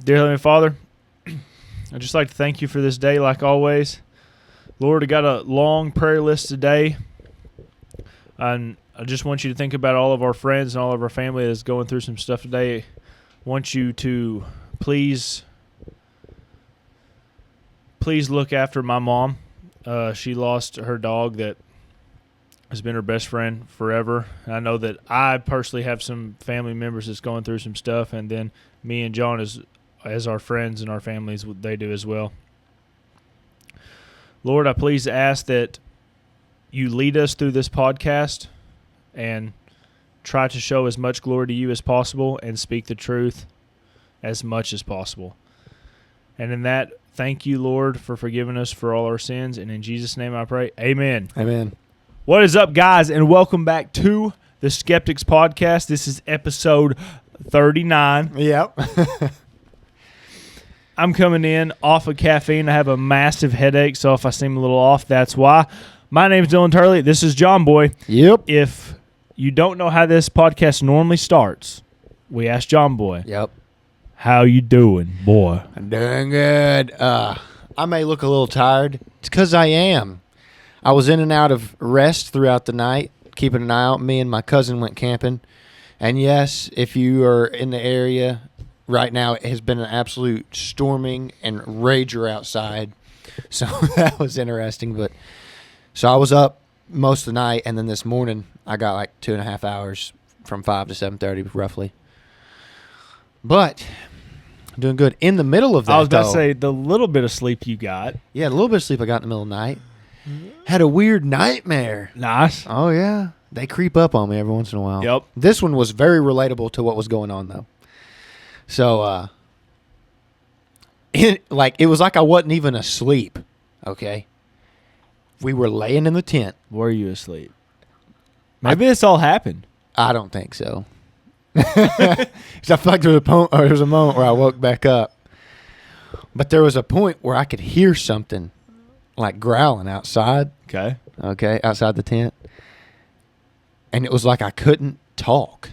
Dear Heavenly Father, I'd just like to thank you for this day like always. Lord, I got a long prayer list today, and I just want you to think about all of our friends and all of our family that's going through some stuff today. I want you to please look after my mom. She lost her dog that has been her best friend forever. And I know that I personally have some family members that's going through some stuff, and then me and John as our friends and our families, they do as well. Lord, I please ask that you lead us through this podcast and try to show as much glory to you as possible and speak the truth as much as possible. And in that, thank you, Lord, for forgiving us for all our sins. And in Jesus' name I pray, amen. Amen. What is up, guys, and welcome back to the Skeptics Podcast. This is episode 39. Yep. I'm coming in off of caffeine. I have a massive headache, so if I seem a little off, that's why. My name is Dylan Turley. This is John Boy. Yep. If you don't know how this podcast normally starts, we ask John Boy. Yep. How you doing, boy? I'm doing good. I may look a little tired. It's because I am. I was in and out of rest throughout the night, keeping an eye out. Me and my cousin went camping. And yes, if you are in the area right now, it has been an absolute storming and rager outside. So that was interesting. But so I was up most of the night, and then this morning I got like 2.5 hours from 5 to 7:30 roughly. But I'm doing good. In the middle of that, I was about to say, the little bit of sleep you got. Yeah, a little bit of sleep I got in the middle of the night. Had a weird nightmare. Nice. Oh, yeah. They creep up on me every once in a while. Yep. This one was very relatable to what was going on, though. So, it was like I wasn't even asleep, okay? We were laying in the tent. Were you asleep? Maybe this all happened. I don't think so. 'Cause I feel like there was a moment where I woke back up. But there was a point where I could hear something like growling outside. Okay, outside the tent. And it was like I couldn't talk.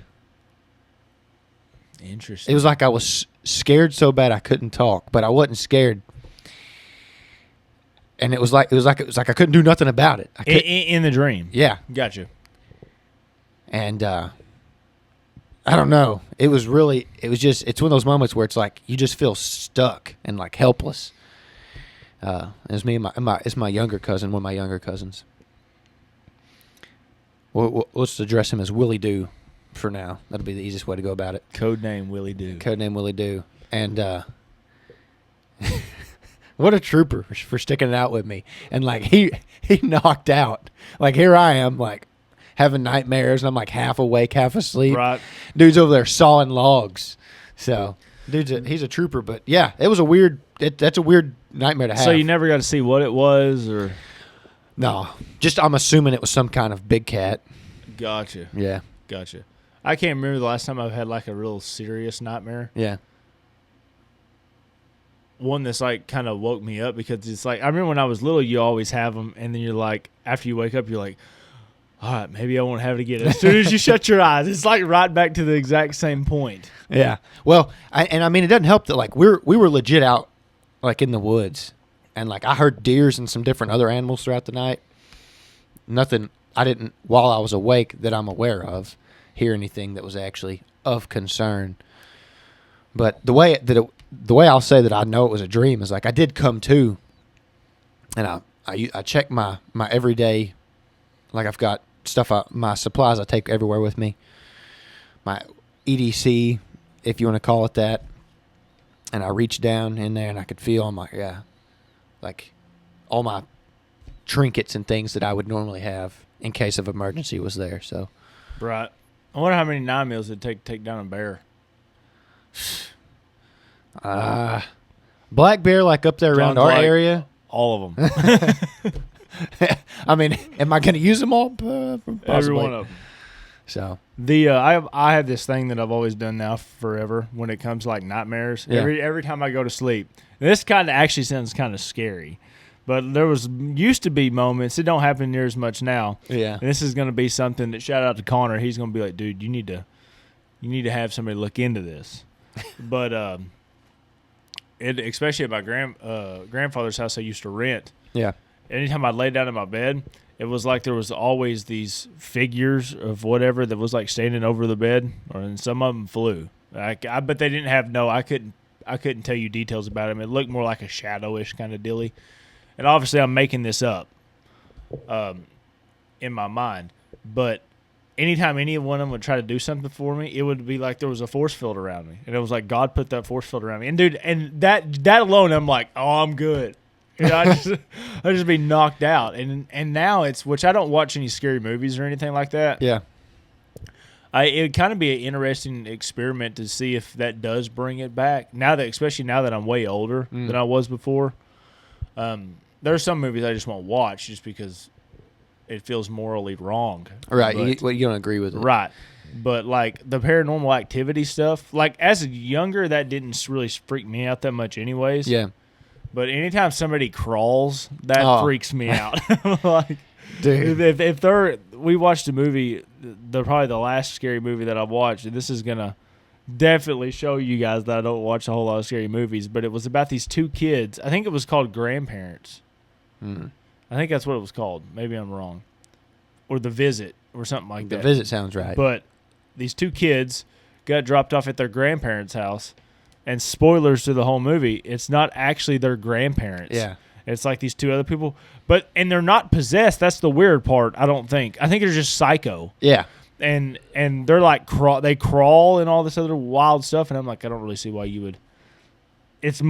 Interesting. It was like I was scared so bad I couldn't talk, but I wasn't scared. And it was like I couldn't do nothing about it. In the dream. Yeah. Gotcha. And I don't know. It's one of those moments where it's like you just feel stuck and like helpless. It's me and it's my younger cousin, one of my younger cousins. Let's address him as Willie Doo for now. That'll be the easiest way to go about it. Codename Willie Doo. And what a trooper for sticking it out with me. And like he knocked out. Like here I am, like having nightmares, and I'm like half awake, half asleep. Right. Dude's over there sawing logs. So he's a trooper. But yeah, it was that's a weird nightmare to have. So you never got to see what it was, or? No, just I'm assuming it was some kind of big cat. Gotcha. Yeah. Gotcha. I can't remember the last time I've had like a real serious nightmare. Yeah. One that's like kind of woke me up, because it's like, I remember when I was little, you always have them, and then you're like, after you wake up, you're like, all right, maybe I won't have it again. As soon as you shut your eyes, it's like right back to the exact same point. Yeah. Well, I mean, it doesn't help that like we were legit out like in the woods, and like I heard deers and some different other animals throughout the night. Nothing I didn't, while I was awake, that I'm aware of, hear anything that was actually of concern. But the way I'll say that I know it was a dream is like I did come to, and I check my everyday, like I've got stuff, my supplies I take everywhere with me, my EDC, if you want to call it that, and I reached down in there and I could feel, I'm like, yeah, like all my trinkets and things that I would normally have in case of emergency was there. So, Right. I wonder how many 9 mils it'd take to take down a bear. Black bear, like up there around John's our like, area. All of them. I mean, am I going to use them all? Possibly. Every one of them. So I have this thing that I've always done now forever when it comes to like nightmares. Yeah. Every time I go to sleep. And this kind of actually sounds kind of scary, but there used to be moments. It don't happen near as much now. yeah, And this is going to be something that, shout out to Connor. He's going to be like, dude, you need to have somebody look into this. But especially at my grandfather's house I used to rent. Yeah. Anytime I lay down in my bed, it was like there was always these figures of whatever that was like standing over the bed, and some of them flew. But they didn't have I couldn't tell you details about them. It looked more like a shadowish kind of dilly. And obviously I'm making this up in my mind. But anytime any one of them would try to do something for me, it would be like there was a force field around me. And it was like God put that force field around me. And, dude, and that alone, I'm like, oh, I'm good. You know, I just be knocked out. And now which I don't watch any scary movies or anything like that. Yeah. It would kind of be an interesting experiment to see if that does bring it back. Especially now that I'm way older than I was before. There are some movies I just won't watch just because it feels morally wrong. Right. You don't agree with it. Right. But, like, the Paranormal Activity stuff, like, as a younger, that didn't really freak me out that much anyways. Yeah. But anytime somebody crawls, that freaks me out. Like, dude, if we watched a movie, probably the last scary movie that I've watched, and this is going to definitely show you guys that I don't watch a whole lot of scary movies, but it was about these two kids. I think it was called Grandparents. I think that's what it was called. Maybe I'm wrong. Or The Visit or something like that. The Visit sounds right. But these two kids got dropped off at their grandparents' house, and spoilers to the whole movie, it's not actually their grandparents. Yeah. It's like these two other people. And they're not possessed. That's the weird part, I don't think. I think they're just psycho. Yeah. And they're like, they crawl and all this other wild stuff, and I'm like, I don't really see why you would. It's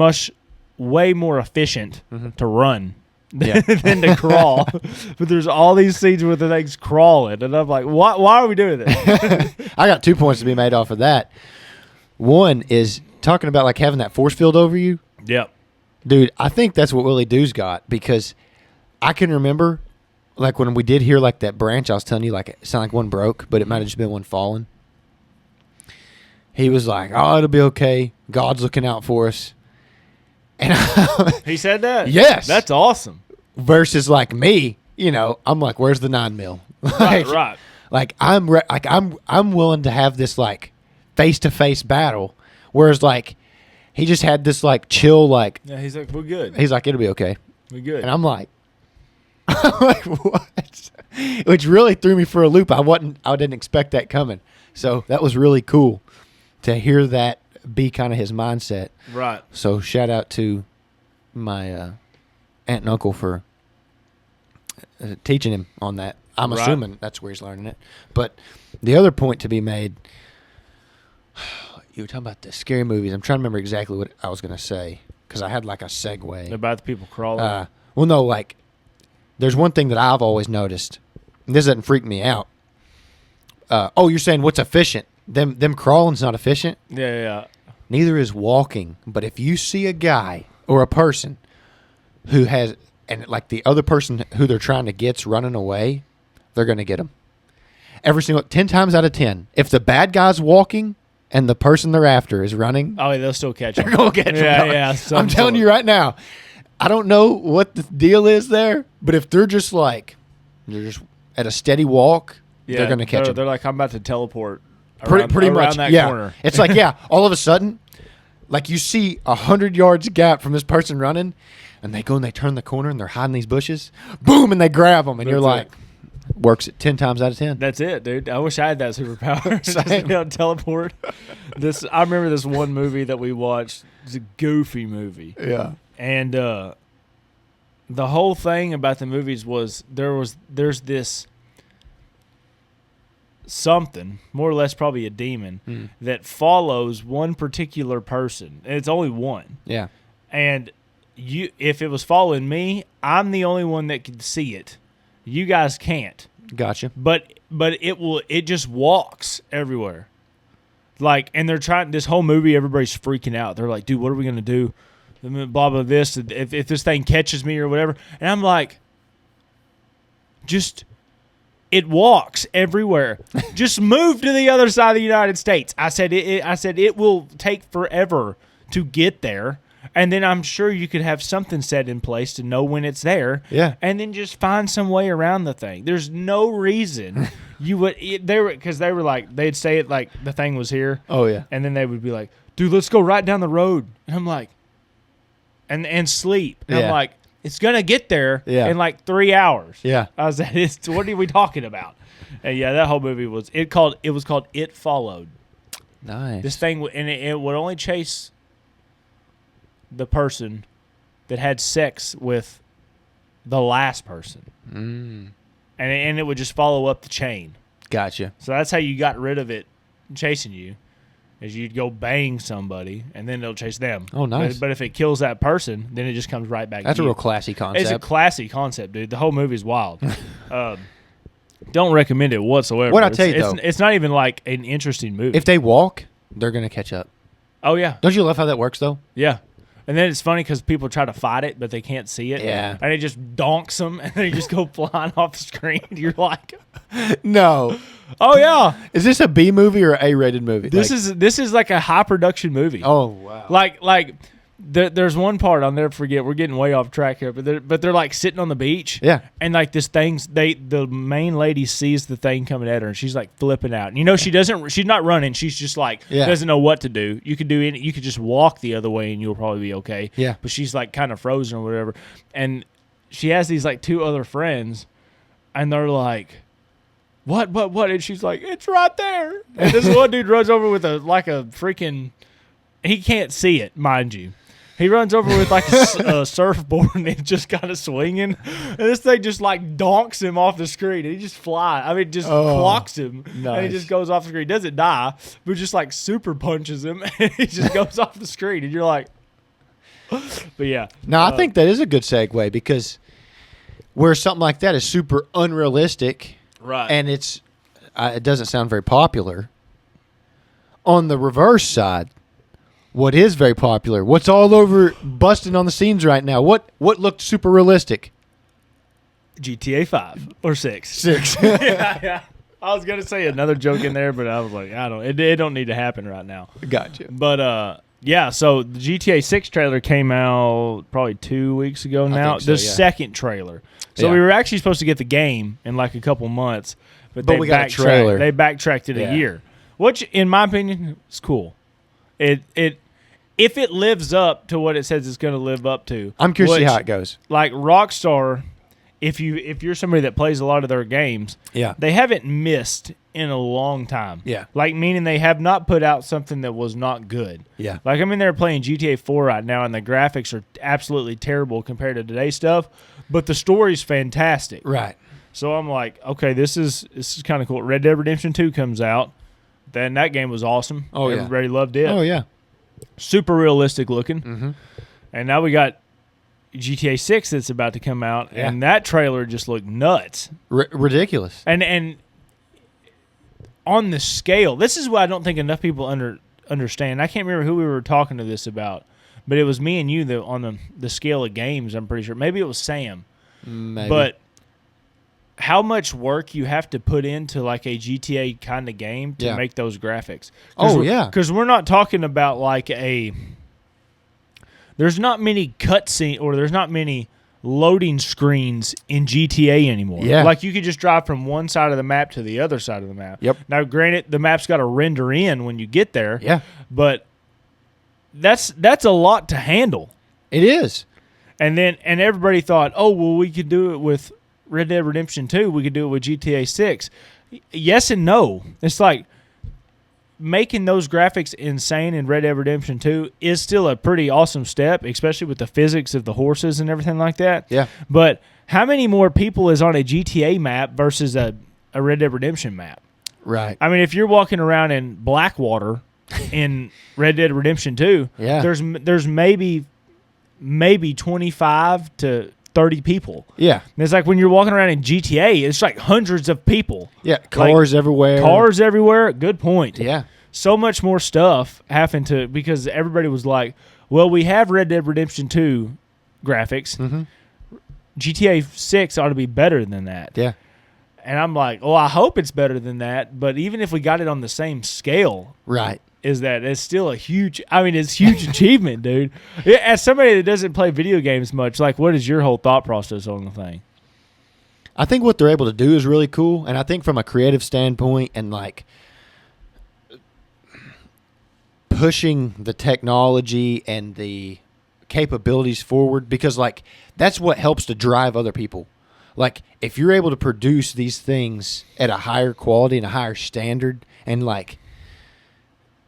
way more efficient to run than to crawl. But there's all these scenes with the things crawling, and I'm like, why are we doing this? I got 2 points to be made off of that. One is talking about like having that force field over you. Yep. Dude, I think that's what Willie Doo's got, because I can remember like when we did hear like that branch I was telling you, like it sounded like one broke, but it might have just been one falling. He was like, oh, it'll be okay. God's looking out for us. And he said that? Yes. That's awesome. Versus like me, I'm like, where's the 9 mil? Right. Like I'm willing to have this like face-to-face battle, whereas like he just had this like chill like. Yeah, he's like, we're good. He's like, it'll be okay. We're good. And I'm like what? Which really threw me for a loop. I didn't expect that coming. So that was really cool to hear that be kind of his mindset. Right. So shout out to my aunt and uncle for teaching him on that. I'm assuming that's where he's learning it. But the other point to be made, you were talking about the scary movies. I'm trying to remember exactly what I was going to say because I had like a segue. About the people crawling? Well, no, like there's one thing that I've always noticed. And this doesn't freak me out. You're saying what's efficient? Them crawling's not efficient? Yeah. Neither is walking. But if you see a guy or a person who has, and like the other person who they're trying to get's running away, they're going to get them. 10 times out of 10. If the bad guy's walking and the person they're after is running, oh, yeah, they'll still catch him. They're going to catch him. Yeah. I'm telling you right now, I don't know what the deal is there, but if they're just at a steady walk, they're going to catch him. They're like, I'm about to teleport. Pretty much, that yeah. corner. It's like, all of a sudden, like you see 100 yards gap from this person running, and they go and they turn the corner and they're hiding these bushes. Boom, and they grab them, and you're like, works it 10 times out of 10. That's it, dude. I wish I had that superpower. Same. Teleport. I remember this one movie that we watched. It's a goofy movie. Yeah. And the whole thing about the movies was there's this something, more or less probably a demon, that follows one particular person. And it's only one. Yeah. And if it was following me, I'm the only one that can see it. You guys can't. Gotcha. But it just walks everywhere. Like, and they're trying, this whole movie, everybody's freaking out. They're like, dude, what are we going to do? Blah, blah, this. If this thing catches me or whatever. And I'm like, it walks everywhere. Just move to the other side of the United States. I said it will take forever to get there. And then I'm sure you could have something set in place to know when it's there. Yeah. And then just find some way around the thing. There's no reason you would. Because they were like, they'd say it like the thing was here. Oh, yeah. And then they would be like, dude, let's go right down the road. And I'm like, and sleep. And Yeah. I'm like, it's gonna get there Yeah. in like 3 hours. Yeah. I was like, what are we talking about? And yeah, that whole movie was It was called It Followed. Nice. This thing and it would only chase the person that had sex with the last person, and it would just follow up the chain. Gotcha. So that's how you got rid of it chasing you, is you'd go bang somebody, and then it'll chase them. Oh, nice. But if it kills that person, then it just comes right back That's to a you. real classy concept. It's a classy concept, dude. The whole movie's wild. Don't recommend it whatsoever. What'd I tell you, though? It's not even like an interesting movie. If they walk, they're going to catch up. Oh, yeah. Don't you love how that works, though? Yeah. And then it's funny because people try to fight it, but they can't see it. Yeah. And it just donks them, and they just go flying off the screen. You're like, No. oh, yeah. Is this a B movie or an A-rated movie? This is like a high production movie. Oh, wow. Like there's one part I'll never forget. We're getting way off track here, but they're like sitting on the beach. Yeah. And like the main lady sees the thing coming at her, and she's like flipping out. And she's not running. She's just like doesn't know what to do. You could just walk the other way, and you'll probably be okay. Yeah. But she's like kind of frozen or whatever, and she has these like two other friends, and they're like, what? And she's like, it's right there. And this one dude runs over with a freaking. He can't see it, mind you. He runs over with like a surfboard, and it's just kind of swinging. And this thing just like donks him off the screen. And he just flies. I mean, just clocks him. Nice. And he just goes off the screen. He doesn't die, but just like super punches him. And he just goes off the screen. And you're like, but yeah. No, I think that is a good segue, because where something like that is super unrealistic, Right. and it doesn't sound very popular. On the reverse side, what is very popular? What's all over busting on the scenes right now? What looked super realistic? GTA 5 or 6. 6. yeah. I was going to say another joke in there, but I was like, it don't need to happen right now. Gotcha. But, yeah, so the GTA 6 trailer came out probably 2 weeks ago now. think so, The yeah. second trailer. So Yeah. we were actually supposed to get the game in like a couple months, but they we got a trailer. They backtracked it Yeah. a year, which in my opinion is cool. If it lives up to what it says it's going to live up to. I'm curious to see which, how it goes. Like Rockstar, if you're somebody that plays a lot of their games, Yeah. they haven't missed in a long time. Yeah. Like, meaning they have not put out something that was not good. Yeah. Like, I'm in there playing GTA 4 right now, and the graphics are absolutely terrible compared to today's stuff, but the story's fantastic. Right. So I'm like, okay, this is kind of cool. Red Dead Redemption 2 comes out. Then that game was awesome. Oh, yeah. Everybody loved it. Oh, yeah. Super realistic looking. Mm-hmm. And now we got GTA 6 that's about to come out, Yeah. and that trailer just looked nuts. Ridiculous. And on the scale, this is what I don't think enough people understand. I can't remember who we were talking to this about, but it was me and you that on the scale of games, I'm pretty sure. Maybe it was Sam. Maybe. But how much work you have to put into like a GTA kind of game to Yeah. make those graphics. Oh, yeah. Because we're not talking about like there's not many cutscene or there's not many loading screens in GTA anymore. Yeah. Like you could just drive from one side of the map to the other side of the map. Yep. Now, granted, the map's got to render in when you get there. Yeah. But that's a lot to handle. It is. And everybody thought, oh, well, we could do it with Red Dead Redemption 2. We could do it with GTA 6. Yes and no. It's like making those graphics insane in Red Dead Redemption 2 is still a pretty awesome step, especially with the physics of the horses and everything like that. Yeah. But how many more people is on a GTA map versus a Red Dead Redemption map? Right. I mean, if you're walking around in Blackwater in Red Dead Redemption 2, Yeah. there's maybe 25 to 30 people. Yeah. And it's like when you're walking around in GTA, it's like hundreds of people. Yeah. Cars everywhere. Cars everywhere. Good point. Yeah. So much more stuff having to, because everybody was like, well, we have Red Dead Redemption 2 graphics. Mm-hmm. GTA 6 ought to be better than that. Yeah. And I'm like, oh, I hope it's better than that. But even if we got it on the same scale, Right. it's still a huge, it's huge achievement, dude. As somebody that doesn't play video games much, like, what is your whole thought process on the thing? I think what they're able to do is really cool, and I think from a creative standpoint and like pushing the technology and the capabilities forward, because like that's what helps to drive other people. Like if you're able to produce these things at a higher quality and a higher standard, and like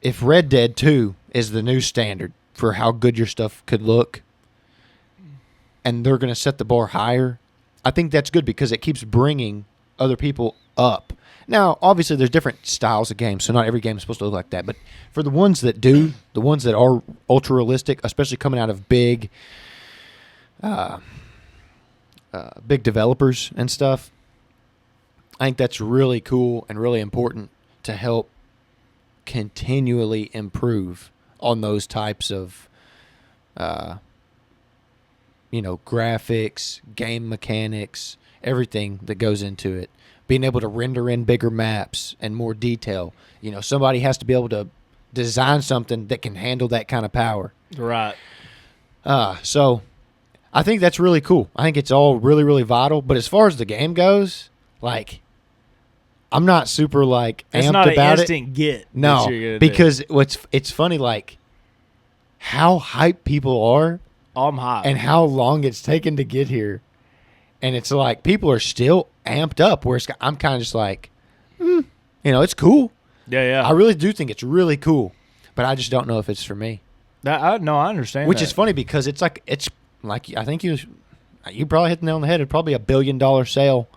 if Red Dead 2 is the new standard for how good your stuff could look, and they're going to set the bar higher, I think that's good because it keeps bringing other people up. Now, obviously, there's different styles of games, so not every game is supposed to look like that. But for the ones that do, the ones that are ultra realistic, especially coming out of big developers and stuff, I think that's really cool and really important to help continually improve on those types of, graphics, game mechanics, everything that goes into it. Being able to render in bigger maps and more detail. Somebody has to be able to design something that can handle that kind of power. Right. So I think that's really cool. I think it's all really, really vital. But as far as the game goes, like, I'm not super like amped it's not about an instant get. No, that you're gonna because it's funny, like how hyped people are. I'm hyped. And how long it's taken to get here. And it's like people are still amped up, where I'm kind of just like, it's cool. Yeah. I really do think it's really cool, but I just don't know if it's for me. I understand. Which is funny because it's like I think you probably hit the nail on the head. It's probably $1 billion sale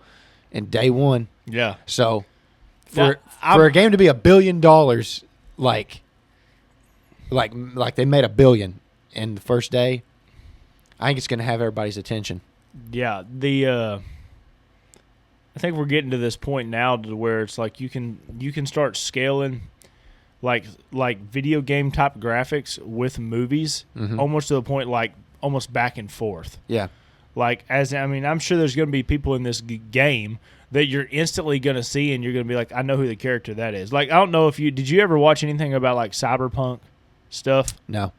in day one. Yeah. So for a game to be $1 billion, like they made $1 billion in the first day, I think it's going to have everybody's attention. Yeah, I think we're getting to this point now to where it's like you can start scaling like video game type graphics with movies, almost to the point like almost back and forth. Yeah. Like I'm sure there's going to be people in this game that you're instantly going to see and you're going to be like, I know who the character that is. Like, I don't know if did you ever watch anything about like cyberpunk stuff? No.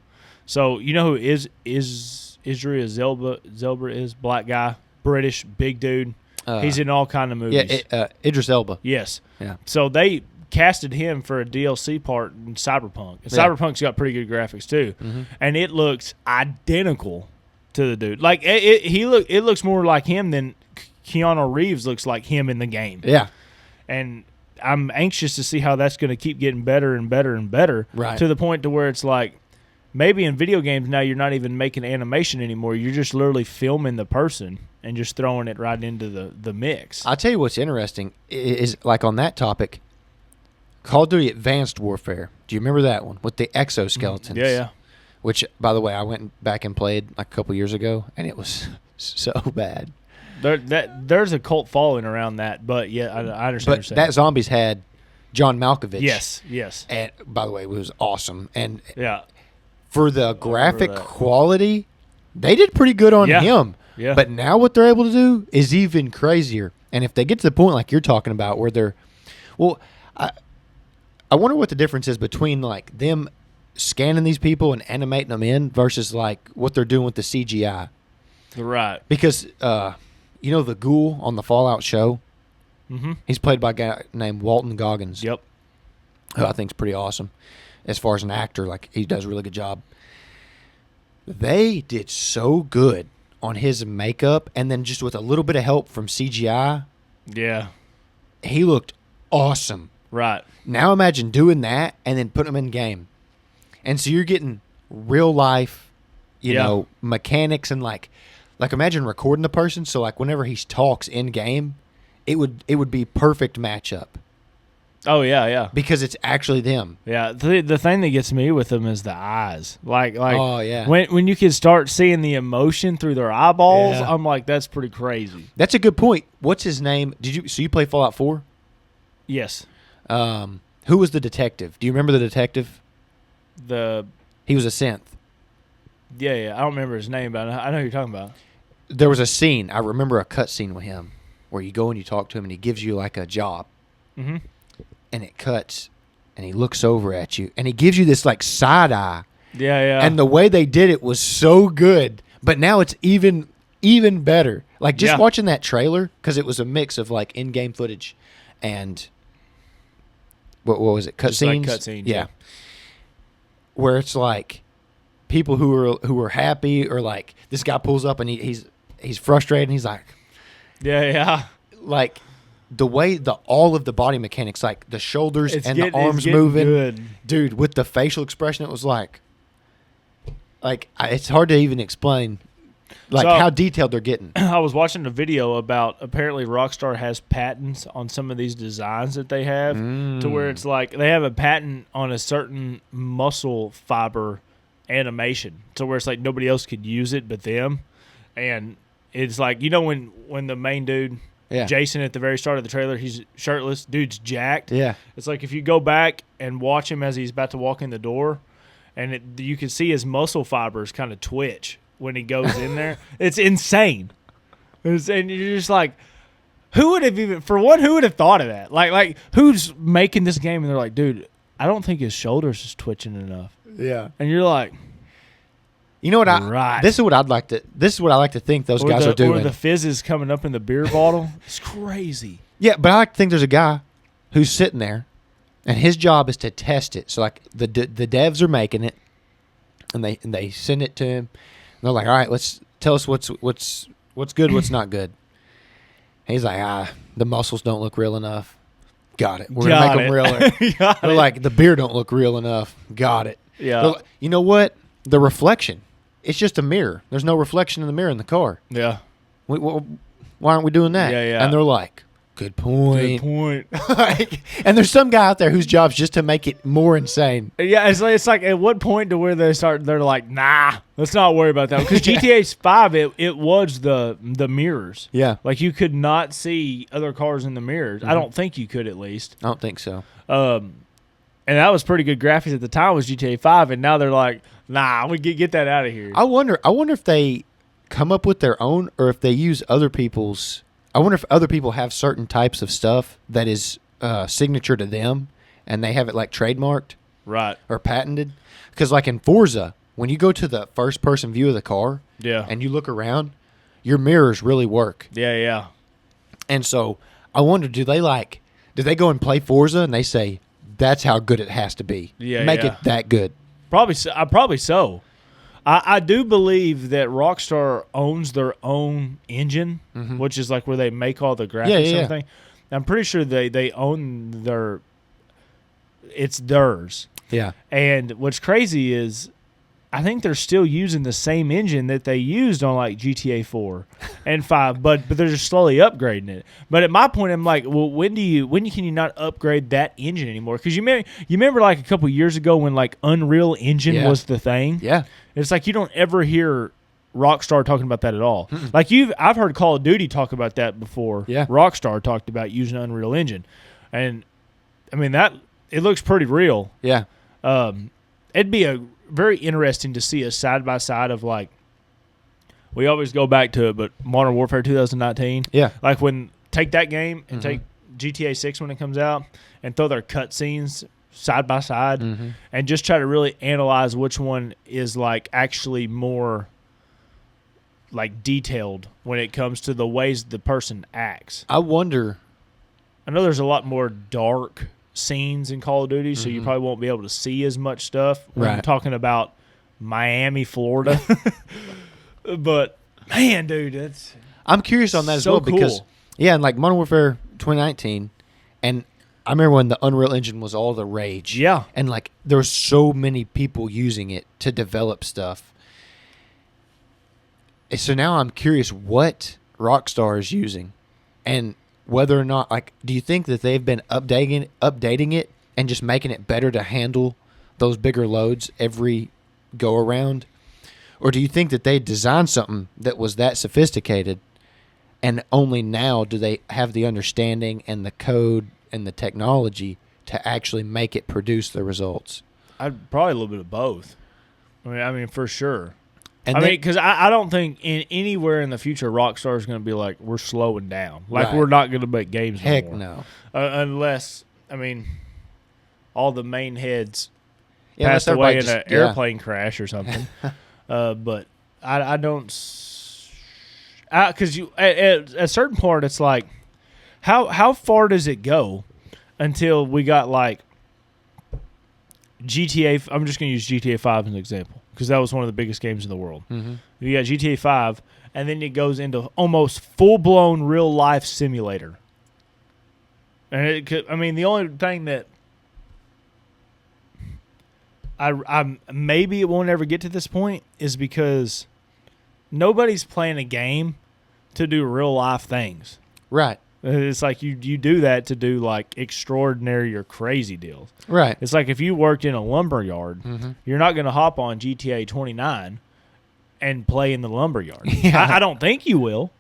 So you know who Israel Zelba is, black guy, British, big dude. He's in all kind of movies. Yeah, Idris Elba. Yes. Yeah. So they casted him for a DLC part in Cyberpunk. And Cyberpunk's got pretty good graphics too, and it looks identical to the dude. Like it looks more like him than Keanu Reeves looks like him in the game. Yeah. And I'm anxious to see how that's going to keep getting better and better and better, right, to the point to where it's like, maybe in video games now you're not even making animation anymore. You're just literally filming the person and just throwing it right into the mix. I'll tell you what's interesting is like on that topic, Call of Duty Advanced Warfare. Do you remember that one with the exoskeletons? Yeah. Which, by the way, I went back and played like a couple years ago, and it was so bad. There's a cult following around that, but yeah, I understand. But that Zombies had John Malkovich. Yes. And by the way, it was awesome. And yeah, for the graphic quality, they did pretty good on him. Yeah. But now what they're able to do is even crazier. And if they get to the point like you're talking about where they're, well, I wonder what the difference is between like them scanning these people and animating them in versus like what they're doing with the CGI. Right. Because the ghoul on the Fallout show, he's played by a guy named Walton Goggins. Yep. Who I think is pretty awesome. As far as an actor, like he does a really good job. They did so good on his makeup, and then just with a little bit of help from CGI, he looked awesome. Right. Now imagine doing that and then putting him in game. And so you're getting real life, mechanics, and like imagine recording the person, so like whenever he talks in game, it would be perfect matchup. Oh yeah. Because it's actually them. Yeah. The thing that gets me with them is the eyes. Like oh yeah. When you can start seeing the emotion through their eyeballs, I'm like, that's pretty crazy. That's a good point. What's his name? So you play Fallout 4? Yes. Who was the detective? Do you remember the detective? He was a synth. Yeah. I don't remember his name, but I know who you're talking about. There was a scene. I remember a cut scene with him where you go and you talk to him and he gives you like a job. Mm-hmm. And it cuts and he looks over at you and he gives you this like side eye. Yeah. And the way they did it was so good. But now it's even better. Like just watching that trailer, because it was a mix of like in-game footage and what was it? Cutscenes? Like cutscenes. Yeah. Where it's like people who are happy, or like this guy pulls up and he's frustrated and he's like, yeah. Like the way all of the body mechanics, like the shoulders and the arms getting moving, good. dude, with the facial expression, it was like it's hard to even explain, like So- how detailed they're getting. I was watching a video about apparently Rockstar has patents on some of these designs that they have to where it's like they have a patent on a certain muscle fiber animation to where it's like nobody else could use it but them. And it's like, when the main dude, Yeah. Jason, at the very start of the trailer, he's shirtless, dude's jacked. Yeah. It's like if you go back and watch him as he's about to walk in the door, and you can see his muscle fibers kind of twitch when he goes in there. It's insane. And you're just like, who would have thought of that? Like who's making this game and they're like, dude, I don't think his shoulders is twitching enough. Yeah. And you're like, You know what? Right. This is what I like to think those guys are doing. Or the fizz is coming up in the beer bottle. It's crazy. Yeah, but I like to think there's a guy who's sitting there, and his job is to test it. So like the devs are making it, and they send it to him. And they're like, all right, let's tell us what's good, what's not good. And he's like, the muscles don't look real enough. Got it. We're gonna make them realer. They're like, the beer don't look real enough. Got it. Yeah. Like, you know what? The reflection. It's just a mirror. There's no reflection in the mirror in the car. Yeah. Why aren't we doing that? Yeah. And they're like, good point. Good point. And there's some guy out there whose job's just to make it more insane. Yeah, it's like at what point to where they're like, nah, let's not worry about that. Because GTA 5, it was the mirrors. Yeah. Like you could not see other cars in the mirrors. I don't think you could, at least. I don't think so. And that was pretty good graphics at the time, was GTA 5, and now they're like, nah, we get that out of here. I wonder if they come up with their own, or if they use other people's. I wonder if other people have certain types of stuff that is signature to them, and they have it like trademarked, right, or patented. Because like in Forza, when you go to the first person view of the car, yeah, and you look around, your mirrors really work. Yeah. And so I wonder, do they go and play Forza and they say that's how good it has to be? Yeah, make it that good. Probably so. I do believe that Rockstar owns their own engine, which is like where they make all the graphics and everything. I'm pretty sure they own it's theirs. Yeah. And what's crazy is I think they're still using the same engine that they used on like GTA 4 and 5, but they're just slowly upgrading it. But at my point, I'm like, well, when can you not upgrade that engine anymore? Because you remember like a couple years ago when like Unreal Engine was the thing. Yeah. It's like you don't ever hear Rockstar talking about that at all. Like I've heard Call of Duty talk about that before. Yeah. Rockstar talked about using Unreal Engine, and I mean that it looks pretty real. Yeah. It'd be very interesting to see a side by side of like we always go back to it, but Modern Warfare 2019. Yeah. Like take that game and take GTA 6 when it comes out and throw their cutscenes side by side and just try to really analyze which one is like actually more like detailed when it comes to the ways the person acts. I wonder. I know there's a lot more dark scenes in Call of Duty, so you probably won't be able to see as much stuff when I'm talking about Miami, Florida. But man, dude, I'm curious on that as well because and like Modern Warfare 2019, and I remember when the Unreal Engine was all the rage. Yeah. And like there were so many people using it to develop stuff. So now I'm curious what Rockstar is using, and whether or not, like, do you think that they've been updating it and just making it better to handle those bigger loads every go around? Or do you think that they designed something that was that sophisticated and only now do they have the understanding and the code and the technology to actually make it produce the results? I'd probably a little bit of both. I mean, for sure. And because I don't think anywhere in the future Rockstar is going to be like, we're slowing down. Like, Right. we're not going to make games heck anymore. no. Unless, I mean, all the main heads Yeah, passed unless away in everybody an just- yeah. airplane crash or something. But I don't... Because at a certain part, it's like, how far does it go until we got, like, GTA... I'm just going to use GTA 5 as an example. because that was one of the biggest games in the world. Mm-hmm. You got GTA 5, and then it goes into almost full-blown real-life simulator. And it could, I mean, the only thing that I maybe it won't ever get to this point is because nobody's playing a game to do real-life things. Right. It's like you do that to do like extraordinary or crazy deals. Right. It's like if you worked in a lumber yard, Mm-hmm. you're not going to hop on GTA 29 and play in the lumber yard. Yeah. I don't think you will.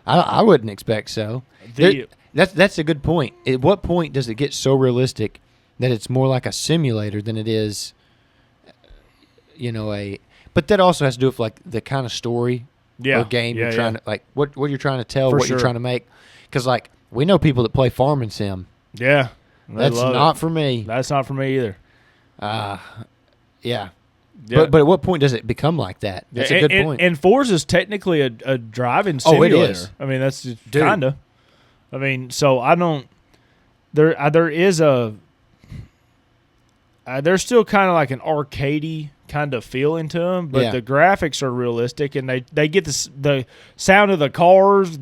I wouldn't expect so. That's a good point. At what point does it get so realistic that it's more like a simulator than it is, But that also has to do with like the kind of story or game you're trying to like what you're trying to tell, what you're trying to make. Because like we know people that play farming sim. Yeah, that's not for me. That's not for me either. Yeah. But at what point does it become like that? That's a good point. And Forza is technically a driving simulator. Oh, it is. I mean, that's kind of. I mean, so I don't. There is a. There's still kind of like an arcadey kind of feeling to them, but the graphics are realistic, and they get the sound of the cars,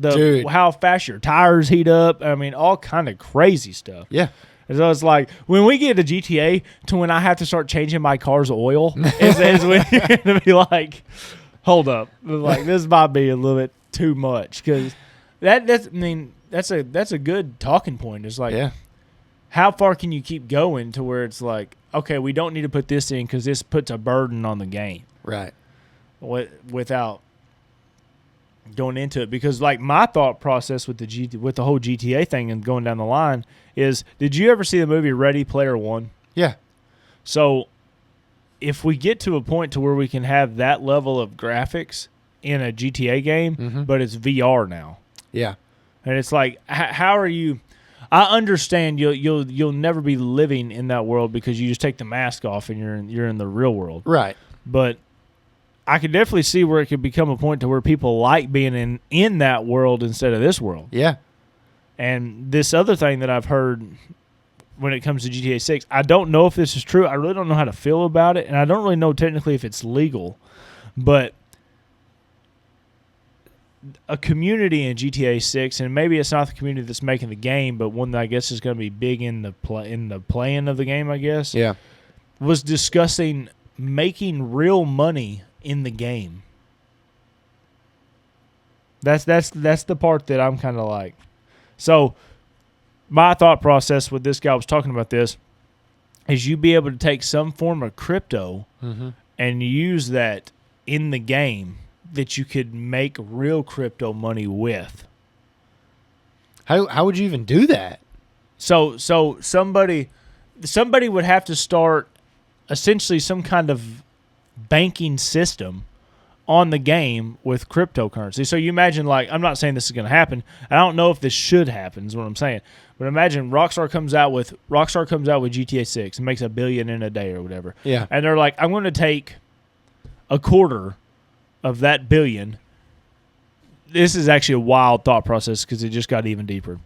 how fast your tires heat up. I mean, all kind of crazy stuff. Yeah. And so it's like when we get to GTA to when I have to start changing my car's oil, is when you're going to be like, hold up, like this might be a little bit too much because that's a good talking point. It's like, how far can you keep going to where it's like, okay, we don't need to put this in because this puts a burden on the game, right? Without going into it, because like my thought process with the whole GTA thing and going down the line is, did you ever see the movie Ready Player One? Yeah. So if we get to a point to where we can have that level of graphics in a GTA game, but it's VR now, and it's like, how are you? I understand you'll never be living in that world because you just take the mask off and you're in the real world, right? But I could definitely see where it could become a point to where people like being in that world instead of this world. Yeah. And this other thing that I've heard when it comes to GTA 6, I don't know if this is true. I really don't know how to feel about it, and I don't really know technically if it's legal. But a community in GTA 6, and maybe it's not the community that's making the game, but one that I guess is going to be big in the playing of the game, I guess. Yeah. Was discussing making real money in the game. That's the part that I'm kind of like. So my thought process with this guy was talking about this is you be able to take some form of crypto and use that in the game that you could make real crypto money with. How would you even do that? So somebody would have to start essentially some kind of banking system on the game with cryptocurrency. So you imagine, like, I'm not saying this is going to happen. I don't know if this should happen is what I'm saying. But imagine Rockstar comes out with GTA 6 and makes $1 billion in a day or whatever. Yeah. And they're like, I'm going to take a quarter of that $1 billion. This is actually a wild thought process because it just got even deeper.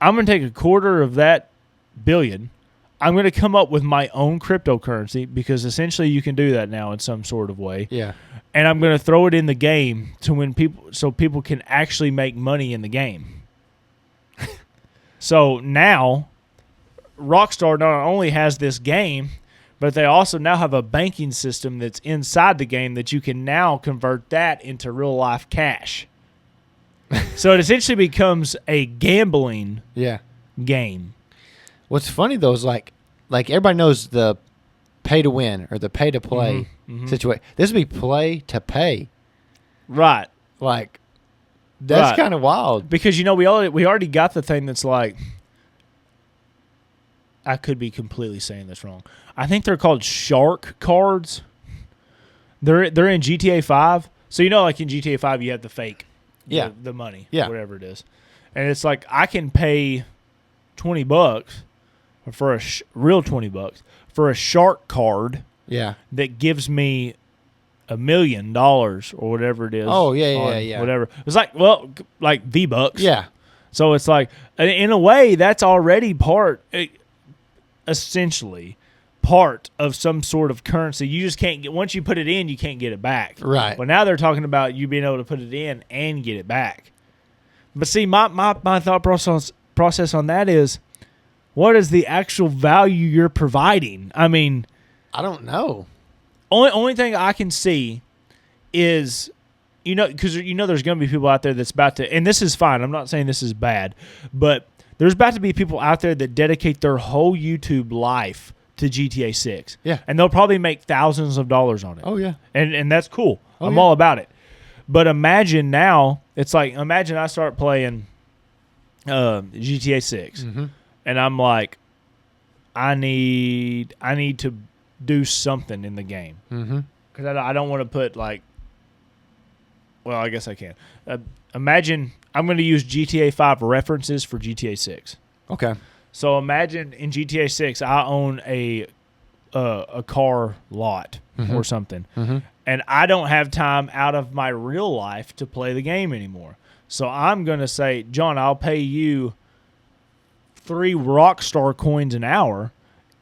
I'm going to take a quarter of that $1 billion. I'm going to come up with my own cryptocurrency because essentially you can do that now in some sort of way. Yeah. And I'm going to throw it in the game so people can actually make money in the game. So now Rockstar not only has this game, but they also now have a banking system that's inside the game that you can now convert that into real life cash. So it essentially becomes a gambling game. What's funny though is like everybody knows the pay to win or the pay to play situation. This would be play to pay, right? Like that's kind of wild because we already got the thing that's like, I could be completely saying this wrong. I think they're called shark cards. They're in GTA 5, so like in GTA 5 you have the fake, the money, whatever it is, and it's like I can pay $20 for a real $20 for a shark card. Yeah. That gives me $1 million or whatever it is. Oh yeah. Whatever. It's like V-Bucks. Yeah. So it's like, in a way, that's already essentially part of some sort of currency. You just can't get, once you put it in, you can't get it back. Right. But now they're talking about you being able to put it in and get it back. But see, my thought process on that is, what is the actual value you're providing? I mean, I don't know. only thing I can see is, because there's going to be people out there that's about to, and this is fine. I'm not saying this is bad, but there's about to be people out there that dedicate their whole YouTube life to GTA 6. Yeah. And they'll probably make thousands of dollars on it. Oh, yeah. And that's cool. I'm yeah. all about it. But imagine now, it's like, imagine I start playing GTA 6. Mm-hmm. And I'm like, I need to do something in the game. Mm-hmm. Because I don't want to put like, well, I guess I can. Imagine I'm going to use GTA 5 references for GTA 6. Okay. So imagine in GTA 6, I own a car lot or something. Mm-hmm. And I don't have time out of my real life to play the game anymore. So I'm going to say, John, I'll pay you 3 Rockstar coins an hour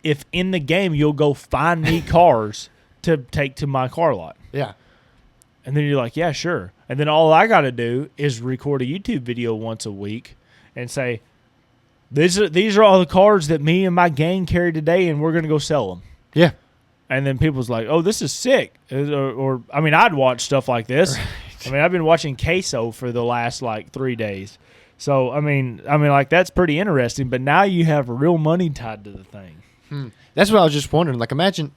if in the game you'll go find me cars to take to my car lot. Yeah. And then you're like, yeah, sure. And then all I got to do is record a YouTube video once a week and say, these are all the cars that me and my gang carried today, and we're going to go sell them. Yeah. And then people's like, oh, this is sick. Or I mean, I'd watch stuff like this. Right. I mean, I've been watching Queso for the last, 3 days. So, I mean, like, that's pretty interesting. But now you have real money tied to the thing. That's what I was just wondering. Like, imagine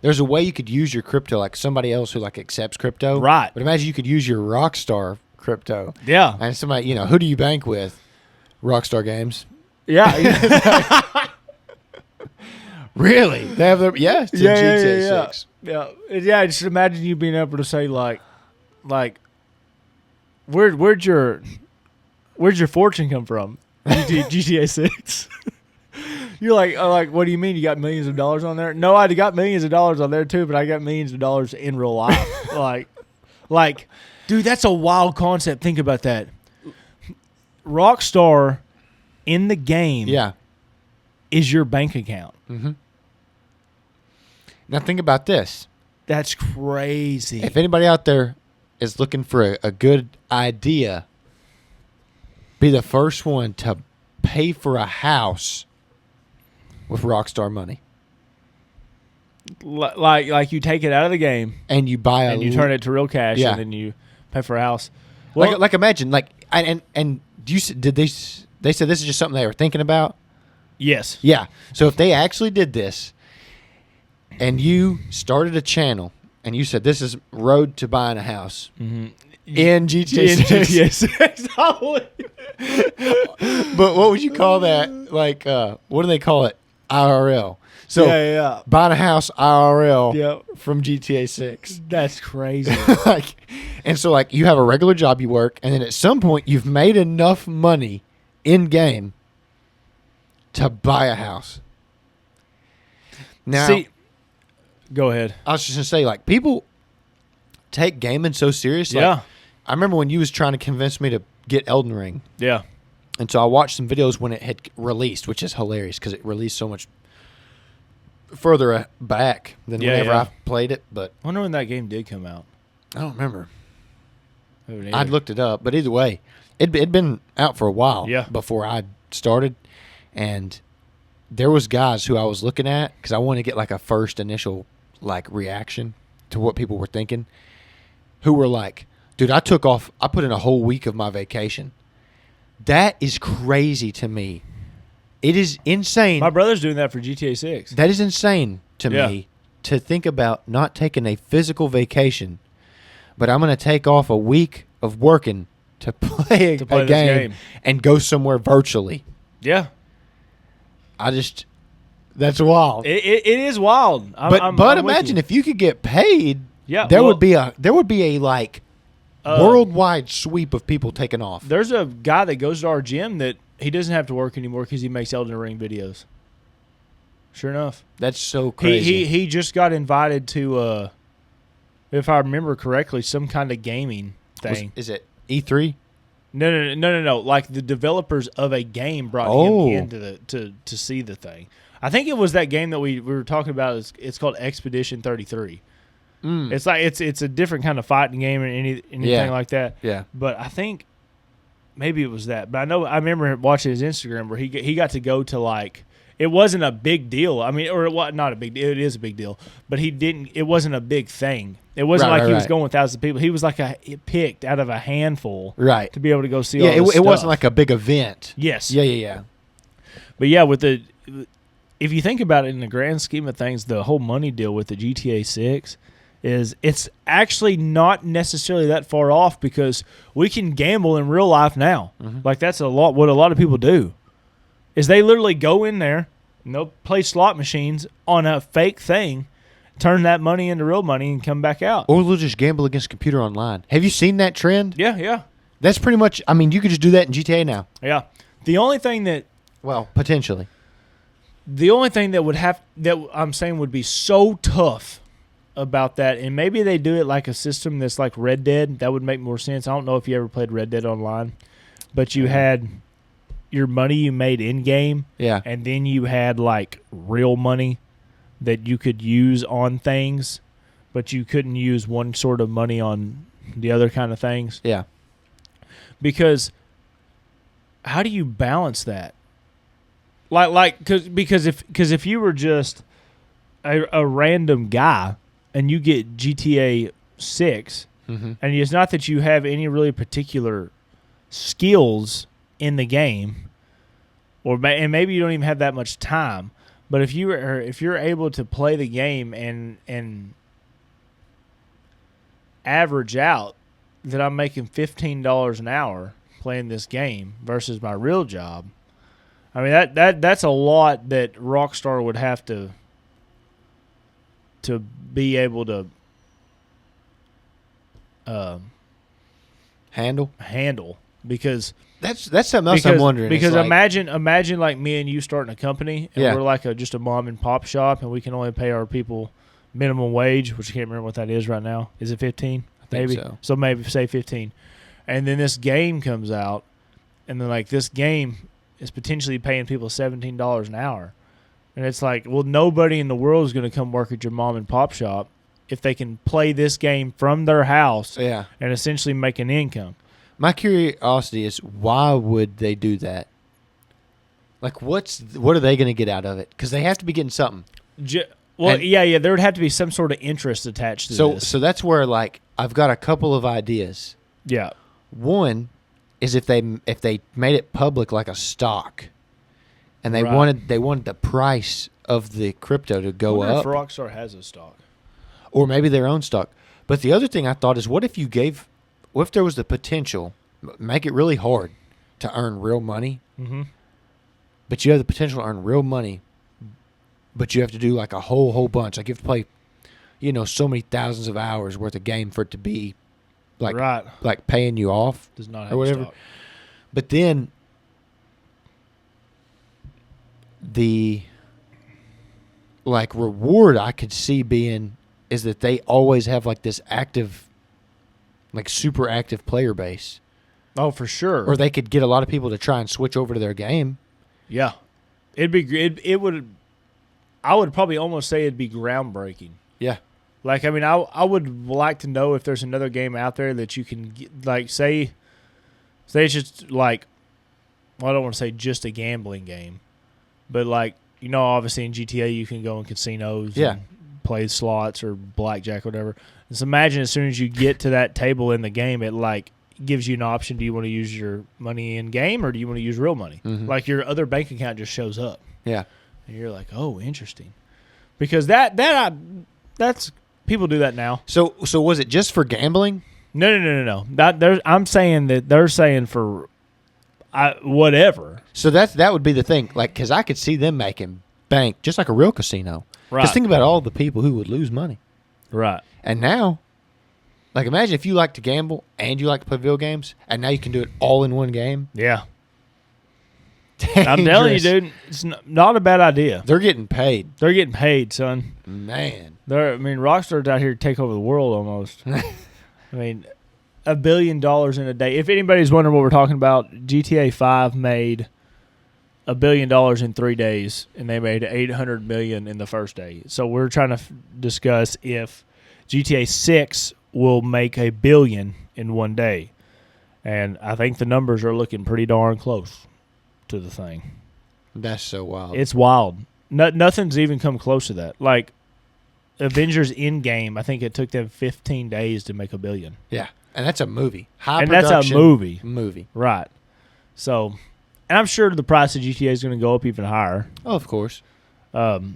there's a way you could use your crypto, like somebody else who, accepts crypto. Right. But imagine you could use your Rockstar crypto. Yeah. And somebody, who do you bank with? Rockstar Games. Yeah. Really? They have their it's in GTA 6. Yeah. Just imagine you being able to say where'd your fortune come from? GTA 6. You're like, what do you mean you got millions of dollars on there? No, I got millions of dollars on there too, but I got millions of dollars in real life. like, dude, that's a wild concept. Think about that. Rockstar in the game is your bank account. Mm-hmm. Now think about this. That's crazy. If anybody out there is looking for a good idea, be the first one to pay for a house with Rockstar money. Like you take it out of the game and you buy and you turn it to real cash and then you pay for a house. Well, like imagine and did they said this is just something they were thinking about? Yes. Yeah. So if they actually did this and you started a channel and you said this is road to buying a house in GTA 6. But what would you call that? Like what do they call it? IRL. So buying a house IRL from GTA 6. That's crazy. And so you have a regular job you work, and then at some point you've made enough money in game to buy a house. Now, see, go ahead. I was just gonna say, people take gaming so serious. I remember when you was trying to convince me to get Elden Ring. Yeah. And so I watched some videos when it had released, which is hilarious because it released so much further back than whenever I played it. But I wonder when that game did come out. I don't remember. I'd looked it up, but either way, it'd been out for a while before I started. And there was guys who I was looking at because I wanted to get a first initial reaction to what people were thinking, who were like, dude, I put in a whole week of my vacation. That is crazy to me. It is insane. My brother's doing that for GTA 6. That is insane to me to think about not taking a physical vacation, but I'm going to take off a week of working to play a game and go somewhere virtually. Yeah. That's wild. It is wild. But imagine if you could get paid. Yeah, there would be a worldwide sweep of people taking off. There's a guy that goes to our gym that he doesn't have to work anymore because he makes Elden Ring videos. Sure enough. That's so crazy. He just got invited to, if I remember correctly, some kind of gaming thing. Is it E3? No. Like the developers of a game brought him in to see the thing. I think it was that game that we were talking about. It's called Expedition 33. It's like it's a different kind of fighting game or anything like that. Yeah. But I think maybe it was that. But I remember watching his Instagram where he got to go to like, it wasn't a big deal. I mean, or it was not a big deal. It is a big deal. But it wasn't a big thing. It wasn't like he was going with thousands of people. He was like picked out of a handful to be able to go see all this stuff. It wasn't like a big event. Yes. Yeah. But yeah, if you think about it in the grand scheme of things, the whole money deal with the GTA 6 it's actually not necessarily that far off because we can gamble in real life now. Mm-hmm. Like that's what a lot of people do is they literally go in there and they'll play slot machines on a fake thing, turn that money into real money and come back out. Or they'll just gamble against computer online. Have you seen that trend? Yeah. That's pretty much, I mean, you could just do that in GTA now. Yeah. The only thing that... Well, potentially. The only thing that I'm saying would be so tough about that, and maybe they do it like a system that's like Red Dead, that would make more sense. I don't know if you ever played Red Dead Online, but you had your money you made in-game, and then you had like real money that you could use on things, but you couldn't use one sort of money on the other kind of things. Yeah. Because how do you balance that? Because if you were just a random guy and you get GTA 6, and it's not that you have any really particular skills in the game, and maybe you don't even have that much time, but if you're able to play the game and average out that I'm making $15 an hour playing this game versus my real job, I mean that's a lot that Rockstar would have to be able to handle because that's something else I'm wondering. Because imagine like me and you starting a company and we're like just a mom and pop shop and we can only pay our people minimum wage, which I can't remember what that is right now. Is it 15? Maybe so. So maybe say 15. And then this game comes out, and then like this game is potentially paying people $17 an hour. And it's like, well, nobody in the world is going to come work at your mom and pop shop if they can play this game from their house and essentially make an income. My curiosity is, why would they do that? Like, what are they going to get out of it? Because they have to be getting something. There would have to be some sort of interest attached to this. So that's where, like, I've got a couple of ideas. Yeah. One is if they made it public like a stock, and they wanted the price of the crypto to go up. If Rockstar has a stock, or maybe their own stock. But the other thing I thought is, what if there was the potential, make it really hard to earn real money, but you have the potential to earn real money, but you have to do like a whole bunch. Like you have to play, so many thousands of hours worth of game for it to be like paying you off. Does not have or whatever. Stock. But then the like reward I could see being is that they always have like this active, like super active player base. Oh, for sure. Or they could get a lot of people to try and switch over to their game. Yeah, it'd be great. It would. I would probably almost say it'd be groundbreaking. Yeah. Like, I mean, I would like to know if there's another game out there that you can get, like, say it's just like, well, I don't want to say just a gambling game, but like, obviously in GTA you can go in casinos and play slots or blackjack or whatever. And so imagine as soon as you get to that table in the game, it like gives you an option. Do you want to use your money in game or do you want to use real money? Like your other bank account just shows up. Yeah. And you're like, oh, interesting. Because that's people do that now. So was it just for gambling? No. I'm saying that they're saying for whatever. So that would be the thing. Like, because I could see them making bank just like a real casino. Right. Because think about all the people who would lose money. Right. And now, like, imagine if you like to gamble and you like to play video games, and now you can do it all in one game. Yeah. I'm telling you, dude, it's not a bad idea. They're getting paid. They're getting paid, son. Man. Rockstar's out here to take over the world almost. I mean, $1 billion in a day. If anybody's wondering what we're talking about, GTA 5 made $1 billion in 3 days, and they made $800 million in the first day. So we're trying to discuss if GTA 6 will make $1 billion in 1 day, and I think the numbers are looking pretty darn close to the thing. That's so wild. It's wild. Nothing's even come close to that. Like Avengers Endgame, I think it took them 15 days to make $1 billion. Yeah, and that's a movie. High And that's a movie. Movie. Right. So, and I'm sure the price of GTA is going to go up even higher. Oh, of course. The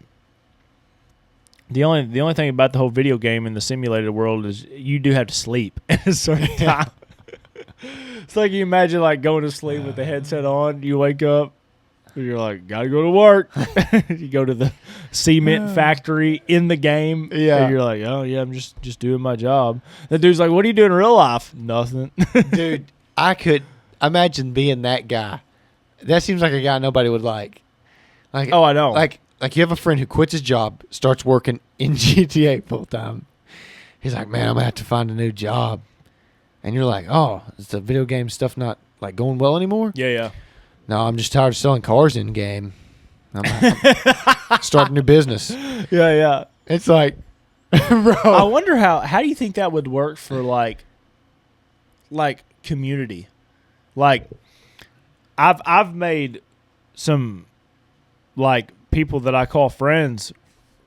only thing about the whole video game in the simulated world is you do have to sleep at a certain time. It's like you imagine like going to sleep with the headset on. You wake up, and you're like, gotta go to work. You go to the cement factory in the game. Yeah. And you're like, oh yeah, I'm just doing my job. The dude's like, what are you doing in real life? Nothing. Dude, I could imagine being that guy. That seems like a guy nobody would like. Like, Oh, I know. Like you have a friend who quits his job, starts working in GTA full time. He's like, man, I'm gonna have to find a new job. And you're like, oh, is the video game stuff not like going well anymore? Yeah. No, I'm just tired of selling cars in game. I'm start a new business. Yeah. It's like, bro. I wonder how do you think that would work for like community? Like I've made some like people that I call friends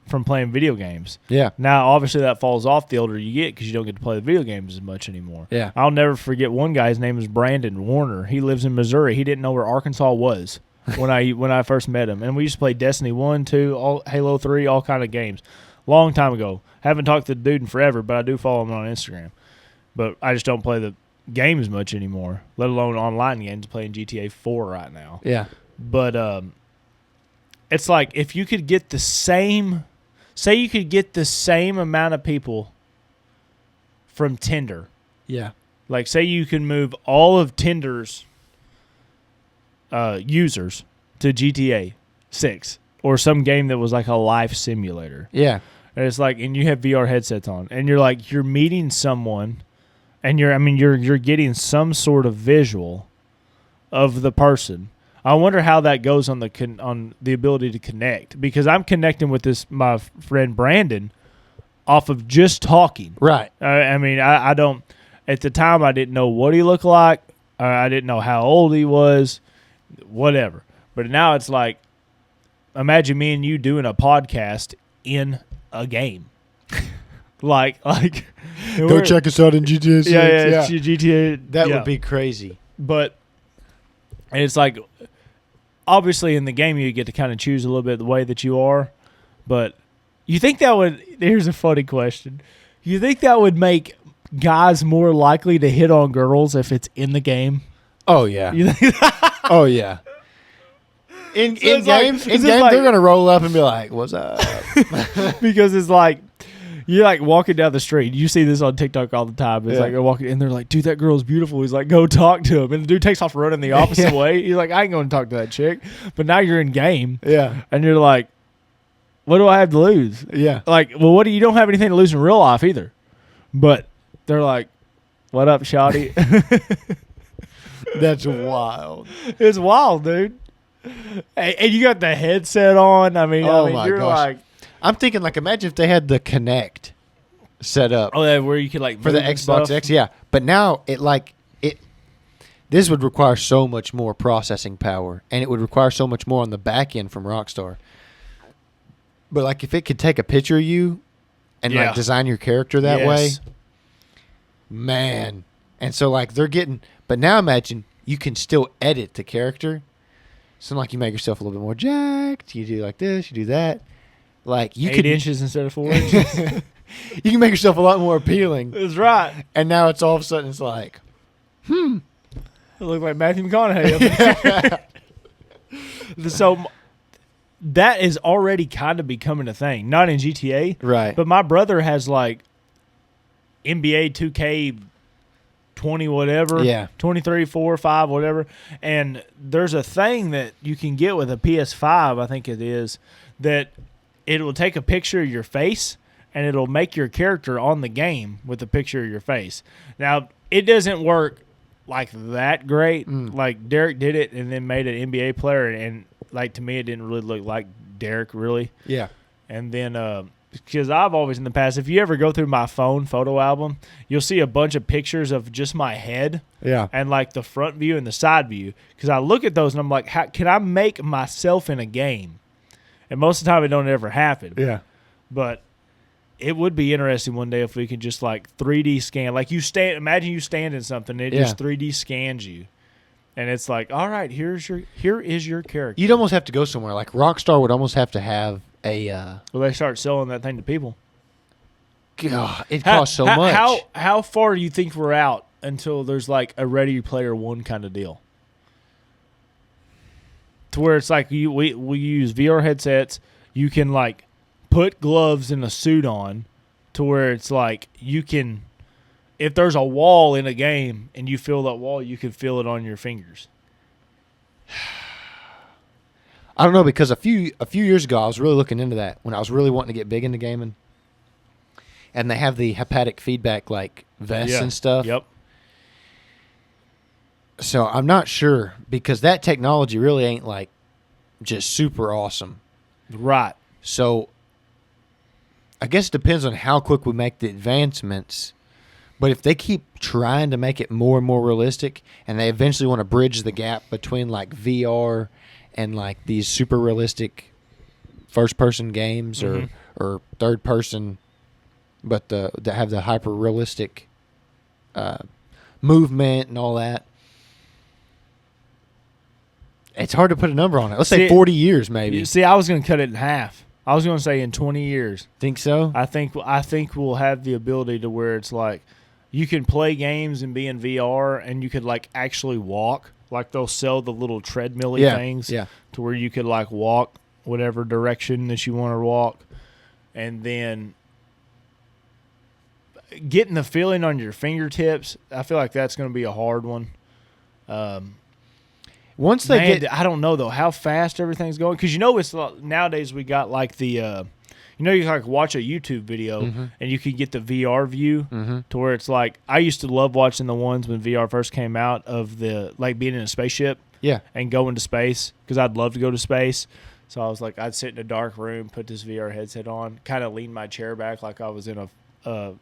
from playing video games. Yeah. Now, obviously, that falls off the older you get because you don't get to play the video games as much anymore. Yeah. I'll never forget one guy. His name is Brandon Warner. He lives in Missouri. He didn't know where Arkansas was when I first met him. And we used to play Destiny 1, 2, Halo 3, all kind of games. Long time ago. Haven't talked to the dude in forever, but I do follow him on Instagram. But I just don't play the games much anymore, let alone online games. Playing GTA 4 right now. Yeah. But it's like if you could get the same – say you could get the same amount of people from Tinder. Yeah. Like say you can move all of Tinder's users to GTA 6 or some game that was like a life simulator. Yeah. And it's like, and you have VR headsets on, and you're like, you're meeting someone, and you're getting some sort of visual of the person. I wonder how that goes on the ability to connect, because I'm connecting with my friend Brandon off of just talking. Right. I don't. At the time, I didn't know what he looked like. I didn't know how old he was. Whatever. But now it's like, imagine me and you doing a podcast in a game. like Go check us out in GTA 6. Yeah. GTA. That would be crazy. But it's like, obviously in the game you get to kind of choose a little bit the way that you are. But you think that would, here's a funny question. You think that would make guys more likely to hit on girls if it's in the game? Oh, yeah. You think Oh, yeah. In game, like they're going to roll up and be like, what's up? because it's like, you're like walking down the street. You see this on TikTok all the time. It's like they're walking, and they're like, "Dude, that girl's beautiful." He's like, "Go talk to him." And the dude takes off running the opposite way. He's like, "I ain't going to talk to that chick." But now you're in game, and you're like, "What do I have to lose?" Yeah. Like, well, what do you don't have anything to lose in real life either. But they're like, "What up, shawty?" That's wild. It's wild, dude. And you got the headset on. I mean, you're gosh. like, I'm thinking, like, imagine if they had the Kinect set up. oh, yeah, where you could like for the move and Xbox stuff. X, yeah. But now this would require so much more processing power, and it would require so much more on the back end from Rockstar. But like, if it could take a picture of you and like design your character that way, man. And so like they're getting, but now imagine you can still edit the character. So like you make yourself a little bit more jacked. You do like this, you do that. Like you 8 inches instead of 4 inches. You can make yourself a lot more appealing. That's right. And now it's all of a sudden it's like, It looked like Matthew McConaughey. So that is already kind of becoming a thing. Not in GTA. right. But my brother has like NBA 2K 20 whatever. Yeah. 23, 4, 5, whatever. And there's a thing that you can get with a PS5, I think it is, that it will take a picture of your face and it'll make your character on the game with a picture of your face. Now, it doesn't work like that great. Like Derek did it and then made an NBA player, and like to me, it didn't really look like Derek really. Yeah. And then because I've always in the past, if you ever go through my phone photo album, you'll see a bunch of pictures of just my head. Yeah. And like the front view and the side view, because I look at those and I'm like, how can I make myself in a game? And most of the time, it don't ever happen. Yeah. But it would be interesting one day if we could just like 3D scan. Like you stand, imagine you stand in something, and it just 3D scans you, and it's like, all right, here is your character. You'd almost have to go somewhere. Like Rockstar would almost have to have a. Well, they start selling that thing to people. God, it costs so much. How far do you think we're out until there's like a Ready Player One kind of deal? To where it's like we use VR headsets. You can like put gloves and a suit on, to where it's like you can, if there's a wall in a game and you feel that wall, you can feel it on your fingers. I don't know, because a few years ago I was really looking into that when I was really wanting to get big into gaming, and they have the haptic feedback like vests and stuff. Yep. So I'm not sure, because that technology really ain't like just super awesome. Right. So I guess it depends on how quick we make the advancements. But if they keep trying to make it more and more realistic, and they eventually want to bridge the gap between like VR and like these super realistic first person games or third person, but that have the hyper realistic movement and all that, it's hard to put a number on it. Let's say 40 years maybe. See, I was going to cut it in half. I was going to say in 20 years. Think so? I think we'll have the ability to where it's like you can play games and be in VR, and you could like actually walk. Like they'll sell the little treadmill things to where you could like walk whatever direction that you want to walk, and then getting the feeling on your fingertips. I feel like that's going to be a hard one. Once they get, I don't know though how fast everything's going, because it's nowadays we got like the you can like watch a YouTube video and you can get the VR view to where it's like, I used to love watching the ones when VR first came out of the like being in a spaceship and going to space, because I'd love to go to space. So I was like, I'd sit in a dark room, put this VR headset on, kind of lean my chair back like I was in a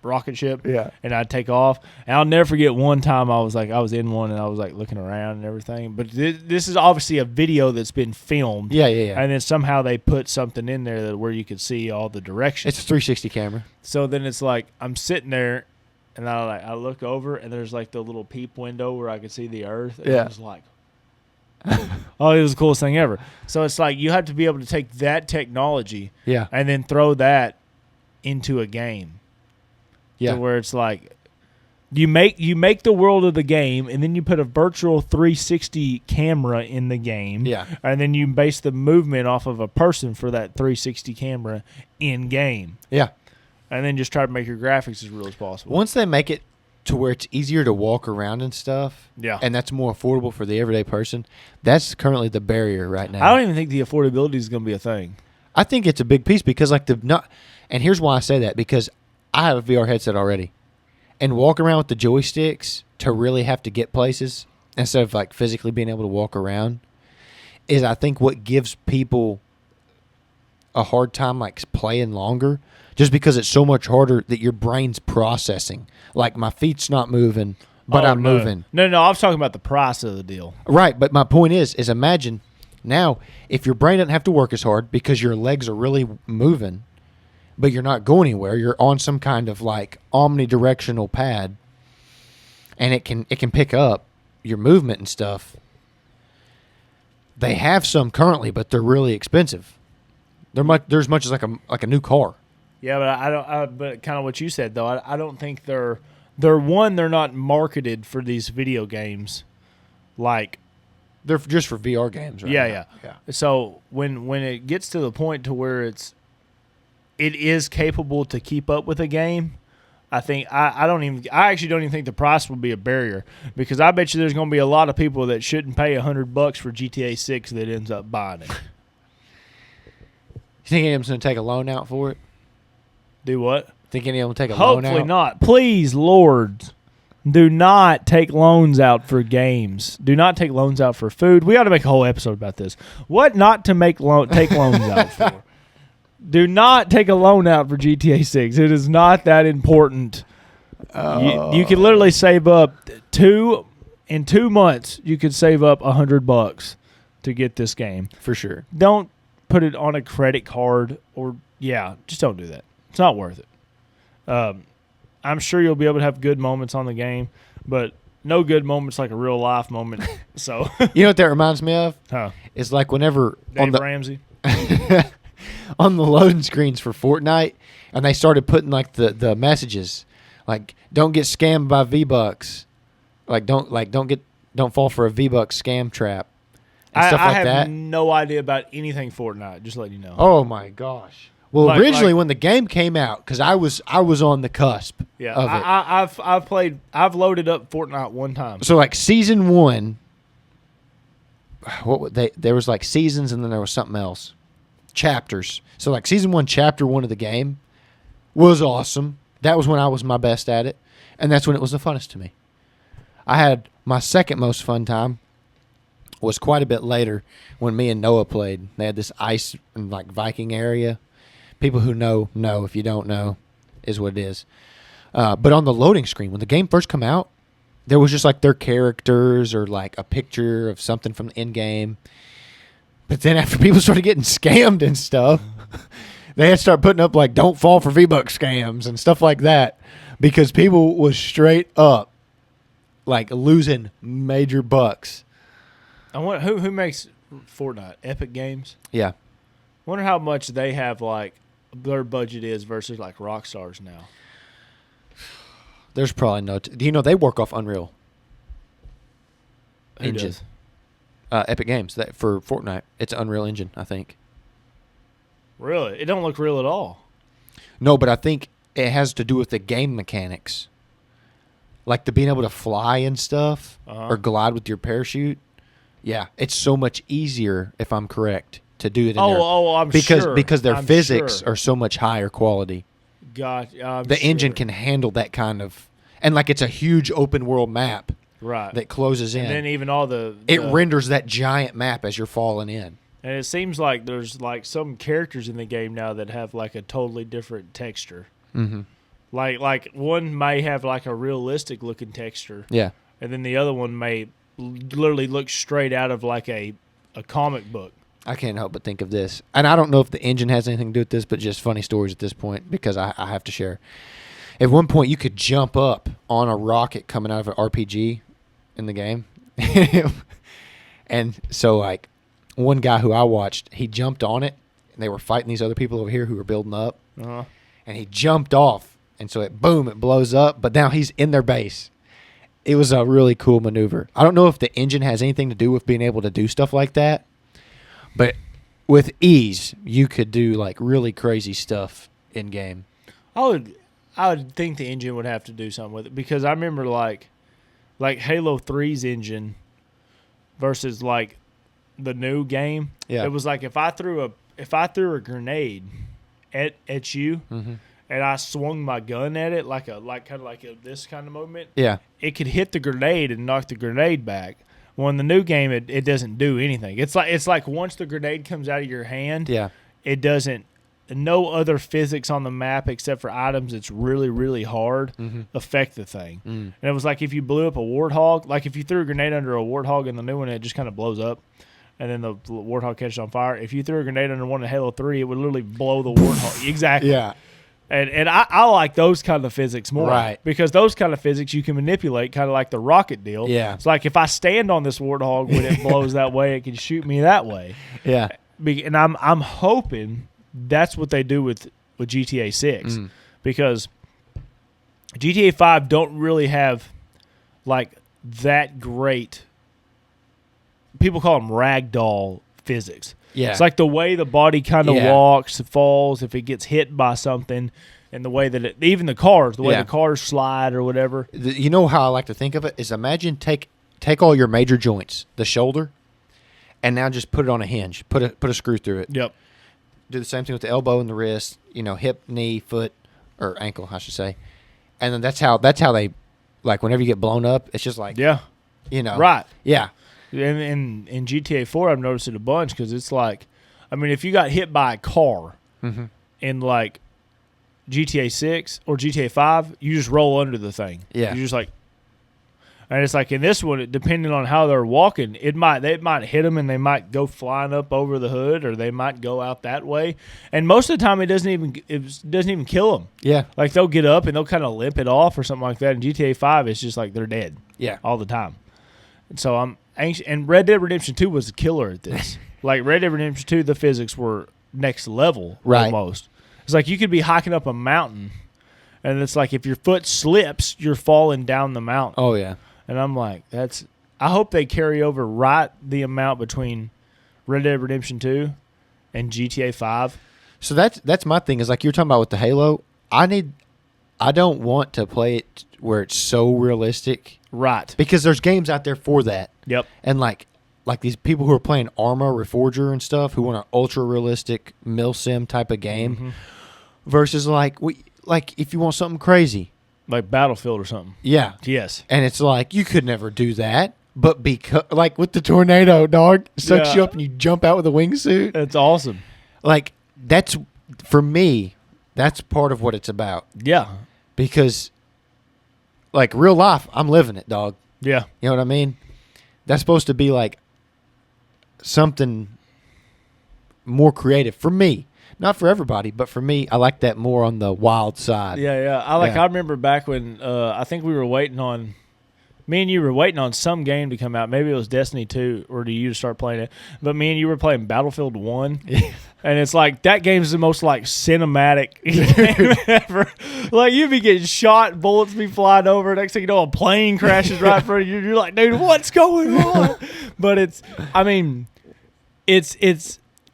rocket ship, and I'd take off. And I'll never forget one time I was in one and I was like looking around and everything, but this is obviously a video that's been filmed, and then somehow they put something in there where you could see all the directions. It's a 360 camera. So then it's like I'm sitting there and I look over and there's like the little peep window where I could see the earth, and I was like, oh, it was the coolest thing ever. So it's like you have to be able to take that technology and then throw that into a game. To where it's like you make the world of the game, and then you put a virtual 360 camera in the game, and then you base the movement off of a person for that 360 camera in game, and then just try to make your graphics as real as possible. Once they make it to where it's easier to walk around and stuff, and that's more affordable for the everyday person, that's currently the barrier right now. I don't even think the affordability is going to be a thing. I think it's a big piece, because like and here's why I say that, because I have a VR headset already, and walking around with the joysticks to really have to get places instead of like physically being able to walk around is, I think, what gives people a hard time like playing longer, just because it's so much harder that your brain's processing. Like my feet's not moving, but I'm moving. No, I was talking about the price of the deal. Right, but my point is imagine now if your brain doesn't have to work as hard because your legs are really moving, but you're not going anywhere. You're on some kind of like omnidirectional pad, and it can pick up your movement and stuff. They have some currently, but they're really expensive. They're as much as like a new car. Yeah, but I don't. But kind of what you said though, I don't think they're not marketed for these video games, like. They're just for VR games, right? Yeah. So when it gets to the point to where it is capable to keep up with a game, I think I actually don't even think the price will be a barrier, because I bet you there's going to be a lot of people that shouldn't pay $100 for GTA 6 that ends up buying it. You think anyone's going to take a loan out for it? Do what? Think anyone will take a loan out? Hopefully not. Please, Lord. Do not take loans out for games. Do not take loans out for food. We ought to make a whole episode about this. What not to take loans out for. Do not take a loan out for GTA 6. It is not that important. You can literally save up in 2 months. You could save up $100 to get this game for sure. Don't put it on a credit card just don't do that. It's not worth it. I'm sure you'll be able to have good moments on the game, but no good moments like a real life moment. So you know what that reminds me of? Huh? It's like whenever Dave Ramsey. On the loading screens for Fortnite, and they started putting like the messages, like don't get scammed by V-Bucks, don't fall for a V-Bucks scam trap, and stuff like that. I have no idea about anything Fortnite. Just letting you know. Oh my gosh! Well, originally when the game came out, because I was on the cusp. Yeah, of it. I've loaded up Fortnite one time. So like season 1, there was like seasons, and then there was something else. Chapters. So like season 1, chapter 1 of the game was awesome. That was when I was my best at it, and that's when it was the funnest to me. I had my second most fun time was quite a bit later when me and Noah played. They had this ice and like Viking area. People who know. If you don't know, is what it is. But on the loading screen, when the game first come out, there was just like their characters or like a picture of something from the end game. But then after people started getting scammed and stuff, they had to start putting up like don't fall for V-Bucks scams and stuff like that, because people was straight up like losing major bucks. I wonder who makes Fortnite? Epic Games? Yeah. I wonder how much they have like their budget is versus like Rockstar's now. There's probably no. Do you know they work off Unreal Who Engine? does? Epic Games for Fortnite. It's Unreal Engine, I think. Really? It don't look real at all. No, but I think it has to do with the game mechanics, like the being able to fly and stuff, or glide with your parachute. Yeah, it's so much easier, if I'm correct, to do it. I'm sure. Because their physics are so much higher quality. God, the engine can handle that kind of, and like it's a huge open world map. Right. That closes in. And then even all it renders that giant map as you're falling in. And it seems like there's like some characters in the game now that have like a totally different texture. Mm-hmm. Like one may have like a realistic looking texture. Yeah. And then the other one may literally look straight out of like a comic book. I can't help but think of this. And I don't know if the engine has anything to do with this, but just funny stories at this point because I have to share. At one point, you could jump up on a rocket coming out of an RPG in the game. And so, like, one guy who I watched, he jumped on it, and they were fighting these other people over here who were building up. Uh-huh. And he jumped off, and so it blows up, but now he's in their base. It was a really cool maneuver. I don't know if the engine has anything to do with being able to do stuff like that, but with ease, you could do, like, really crazy stuff in-game. I would think the engine would have to do something with it because I remember, like Halo 3's engine versus, like, the new game. Yeah. It was like if I threw a grenade at you, mm-hmm. and I swung my gun at it like this kind of movement. Yeah. It could hit the grenade and knock the grenade back. Well, in the new game, it doesn't do anything. It's like once the grenade comes out of your hand, yeah, it doesn't. No other physics on the map except for items that's really, really hard mm-hmm. affect the thing. Mm. And it was like if you blew up a warthog, like if you threw a grenade under a warthog in the new one, it just kind of blows up, and then the warthog catches on fire. If you threw a grenade under one in Halo 3, it would literally blow the warthog. Exactly. Yeah. And I like those kind of physics more. Right. Because those kind of physics you can manipulate, kind of like the rocket deal. Yeah. It's like if I stand on this warthog when it blows that way, it can shoot me that way. Yeah. And I'm hoping that's what they do with GTA 6 because GTA 5 don't really have like that great. People call them ragdoll physics. Yeah. It's like the way the body kind of walks, falls, if it gets hit by something, and the way that even the cars, the way the cars slide or whatever. You know how I like to think of it is imagine take all your major joints, the shoulder, and now just put it on a hinge. Put a screw through it. Yep. Do the same thing with the elbow and the wrist, hip, knee, foot, or ankle, I should say. And then that's how they like whenever you get blown up, it's just like, Yeah. you know. Right. Yeah. And in GTA 4, I've noticed it a bunch because it's like, I mean, if you got hit by a car Mm-hmm. in like GTA 6 or GTA 5, you just roll under the thing. Yeah. You're just like, and it's like in this one, depending on how they're walking, they might hit them and they might go flying up over the hood, or they might go out that way. And most of the time, it doesn't even kill them. Yeah. Like they'll get up and they'll kind of limp it off or something like that. In GTA 5, it's just like they're dead. Yeah. All the time. And so I'm anxious. And Red Dead Redemption 2 was the killer at this. Like Red Dead Redemption 2, the physics were next level almost. It's like you could be hiking up a mountain, and it's like if your foot slips, you're falling down the mountain. Oh, yeah. And I'm like, I hope they carry over right the amount between Red Dead Redemption 2 and GTA 5. So that's my thing is like you're talking about with the Halo. I don't want to play it where it's so realistic. Right. Because there's games out there for that. Yep. And like these people who are playing Arma, Reforger and stuff who want an ultra realistic mil-sim type of game versus like if you want something crazy. Like Battlefield or something. Yeah. Yes. And it's like you could never do that. But because like with the tornado, dog, sucks you up and you jump out with a wingsuit. That's awesome. Like that's for me, that's part of what it's about. Yeah. Because like real life, I'm living it, dog. Yeah. You know what I mean? That's supposed to be like something more creative for me. Not for everybody, but for me, I like that more on the wild side. Yeah. I remember back when I think we were waiting on, me and you were waiting on some game to come out. Maybe it was Destiny 2 or do you to start playing it. But me and you were playing Battlefield 1. And it's like that game's the most like cinematic game ever. Like you be getting shot, bullets be flying over. Next thing you know, a plane crashes right in front of you. You're like, dude, what's going on? But it's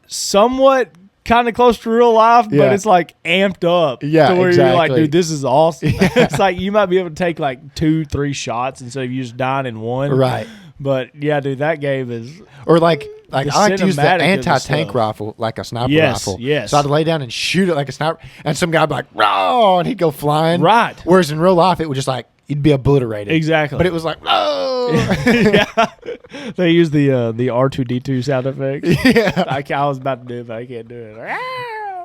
somewhat kind of close to real life, but it's like amped up. Yeah, to where exactly. you're like, dude, this is awesome. It's like you might be able to take like 2-3 shots instead of you just dying in one. Right. But yeah, dude, that game is. Or like I like to use the cinematic of the anti-tank stuff. rifle, like a sniper Yes, rifle. yes. So I'd lay down and shoot it like a sniper, and some guy would be like, "Raw!" and he'd go flying. Right. Whereas in real life, it would just like you'd be obliterated. Exactly. But it was like, "Oh!" Yeah. They use the R2D2 sound effects. Yeah. I was about to do it, but I can't do it.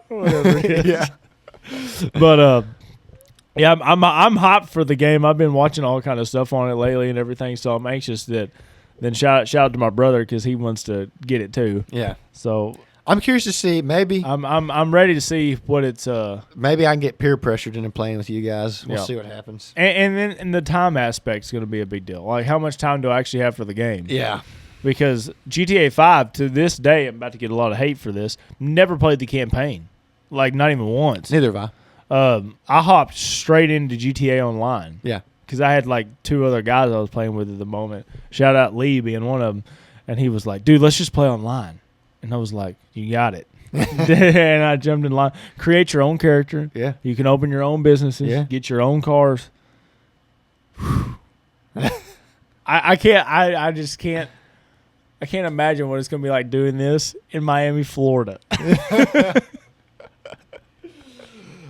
Whatever it is. Yeah. But yeah, I'm hyped for the game. I've been watching all kind of stuff on it lately and everything, so I'm anxious that. Then shout out to my brother because he wants to get it too. Yeah. So I'm curious to see. Maybe I'm ready to see what it's. maybe I can get peer pressured into playing with you guys. We'll Yeah. see what happens. And then the time aspect is going to be a big deal. Like how much time do I actually have for the game? Yeah. Because GTA 5 to this day, I'm about to get a lot of hate for this. Never played the campaign, like not even once. Neither have I. I hopped straight into GTA Online. Yeah. Because I had like 2 other guys I was playing with at the moment. Shout out Lee being one of them. And he was like, dude, let's just play online. And I was like, you got it. And I jumped in line. Create your own character. Yeah. You can open your own businesses. Yeah. Get your own cars. I just can't imagine what it's going to be like doing this in Miami, Florida.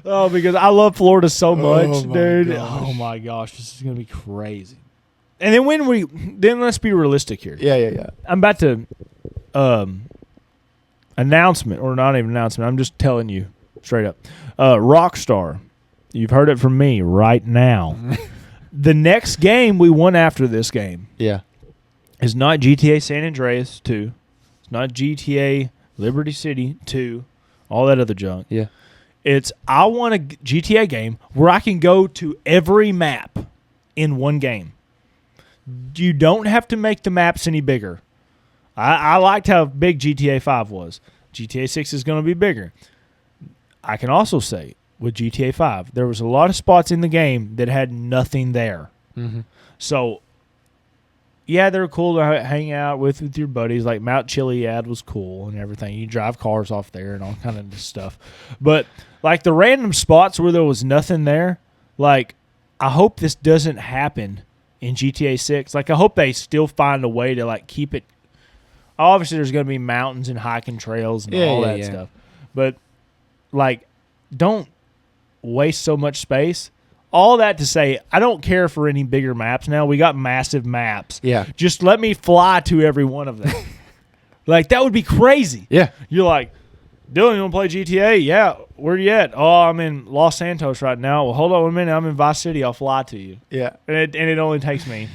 Oh, because I love Florida so much, dude. gosh. Oh my gosh, this is gonna be crazy. And then let's be realistic here. Yeah. I'm about to announcement, or not even announcement. I'm just telling you straight up. Rockstar, you've heard it from me right now. The next game we want after this game Yeah. is not GTA San Andreas 2. It's not GTA Liberty City 2. All that other junk. Yeah. I want a GTA game where I can go to every map in one game. You don't have to make the maps any bigger. I liked how big GTA 5 was. GTA 6 is going to be bigger. I can also say with GTA 5, there was a lot of spots in the game that had nothing there. Mm-hmm. So, yeah, they're cool to hang out with your buddies. Like Mount Chiliad was cool and everything. You drive cars off there and all kind of stuff. But like the random spots where there was nothing there, like I hope this doesn't happen in GTA 6. Like I hope they still find a way to like keep it. Obviously, there's going to be mountains and hiking trails and all that stuff. But like, don't waste so much space. all that to say, I don't care for any bigger maps now. We got massive maps. Yeah. Just let me fly to every one of them. Like, that would be crazy. Yeah. You're like, Dylan, you want to play GTA? Yeah. Where you at? Oh, I'm in Los Santos right now. Well, hold on 1 minute. I'm in Vice City. I'll fly to you. Yeah. And it only takes me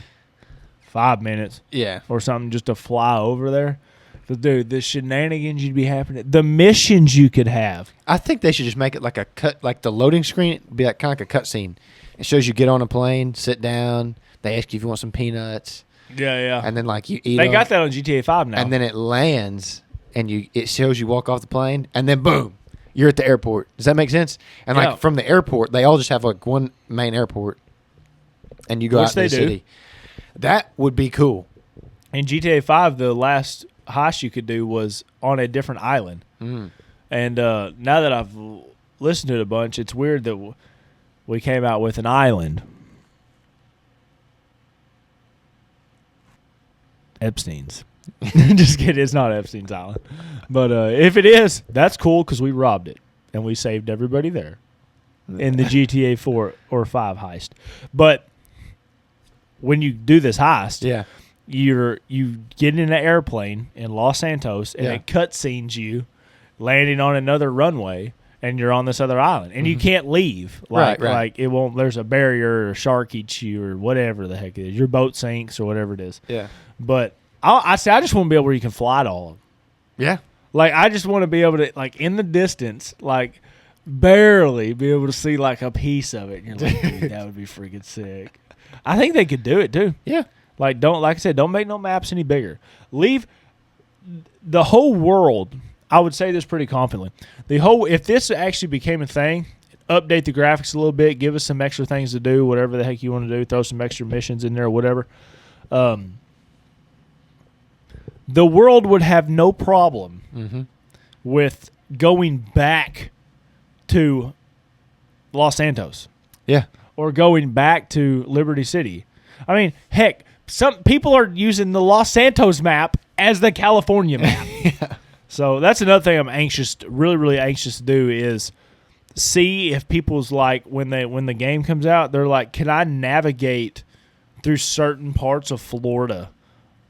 5 minutes. Yeah. Or something just to fly over there. But dude, the shenanigans you'd be happening, the missions you could have. I think they should just make it like a cut, like the loading screen. It'd be like kind of like a cut scene. It shows you get on a plane, sit down. They ask you if you want some peanuts. Yeah. And then like you eat. They got that on GTA 5 now. And then it lands, and it shows you walk off the plane, and then boom, you're at the airport. Does that make sense? And Yeah. like from the airport, they all just have like one main airport, and you go out to the city. That would be cool. In GTA 5, the last heist you could do was on a different island. Mm. And now that I've listened to it a bunch, it's weird that we came out with an island. Epstein's. Just kidding. It's not Epstein's Island. But if it is, that's cool because we robbed it. And we saved everybody there in the GTA 4 or 5 heist. But when you do this heist, Yeah. you get in an airplane in Los Santos, and it cutscenes you landing on another runway, and you're on this other island, and you can't leave. Like, Right. like it won't. There's a barrier, or a shark eats you, or whatever the heck it is. Your boat sinks, or whatever it is. Yeah. But I just want to be able where you can fly to all of them. Yeah. Like, I just want to be able to, like, in the distance, like, barely be able to see like a piece of it. And you're like, dude, that would be freaking sick. I think they could do it too. Yeah. Like I said, don't make no maps any bigger. Leave the whole world. I would say this pretty confidently. If this actually became a thing, update the graphics a little bit, give us some extra things to do, whatever the heck you want to do, throw some extra missions in there or whatever. The world would have no problem with going back to Los Santos. Yeah. Or going back to Liberty City. I mean, heck, some people are using the Los Santos map as the California map. Yeah. So that's another thing I'm really, really anxious to do is see if people's like when the game comes out, they're like, can I navigate through certain parts of Florida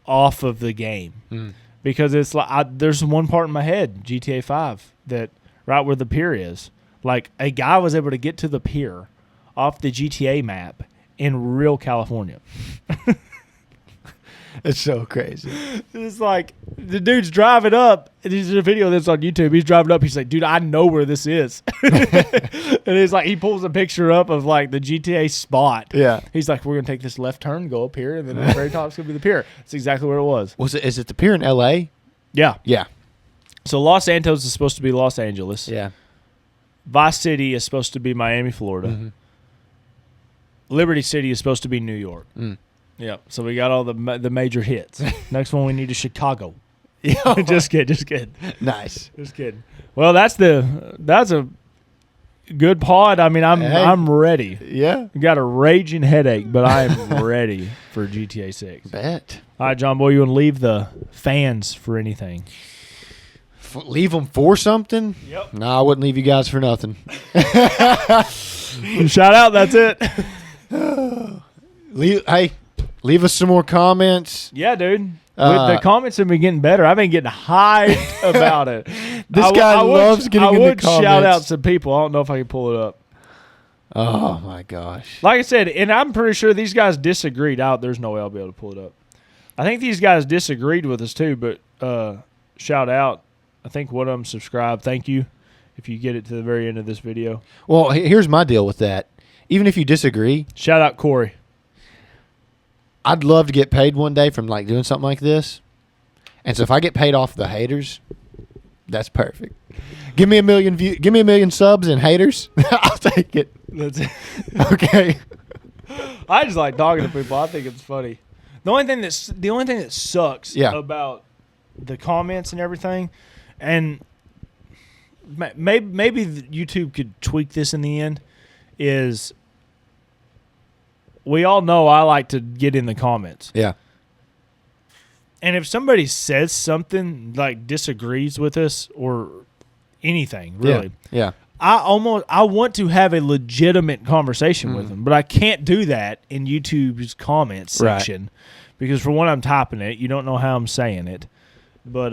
off of the game? Because it's like there's one part in my head, GTA 5, that right where the pier is, like a guy was able to get to the pier off the GTA map in real California. It's so crazy. It's like the dude's driving up. There's a video that's on YouTube. He's driving up. He's like, dude, I know where this is. And it's like he pulls a picture up of like the GTA spot. Yeah. He's like, we're going to take this left turn, go up here, and then at the very top is going to be the pier. That's exactly where it was. Is it the pier in L.A.? Yeah. Yeah. So Los Santos is supposed to be Los Angeles. Yeah. Vice City is supposed to be Miami, Florida. Liberty City is supposed to be New York. Yeah, so we got all the major hits. Next one we need is Chicago. Just kidding. Nice. Just kidding. Well, that's a good pod. I mean, I'm ready. Yeah. Got a raging headache, but I am ready for GTA 6. Bet. All right, John Boy, you want to leave the fans for anything? Leave them for something? Yep. No, I wouldn't leave you guys for nothing. Shout out. That's it. Leave us some more comments. Yeah, dude. The comments have been getting better. I've been getting hyped about it. This guy loves getting in the comments. I would shout out some people. I don't know if I can pull it up. Oh, my gosh. Like I said, and I'm pretty sure these guys disagreed. There's no way I'll be able to pull it up. I think these guys disagreed with us too, but shout out. I think one of them subscribed. Thank you if you get it to the very end of this video. Well, here's my deal with that. Even if you disagree. Shout out Corey. I'd love to get paid one day from like doing something like this. And so if I get paid off the haters, that's perfect. Give me 1 million views, give me 1 million subs and haters. I'll take it. That's it. Okay. I just like talking to people. I think it's funny. The only thing that sucks about the comments and everything, and maybe YouTube could tweak this in the end, is we all know I like to get in the comments. Yeah. And if somebody says something like disagrees with us or anything, really, Yeah. I want to have a legitimate conversation with them, but I can't do that in YouTube's comments section because for one, I'm typing it. You don't know how I'm saying it, but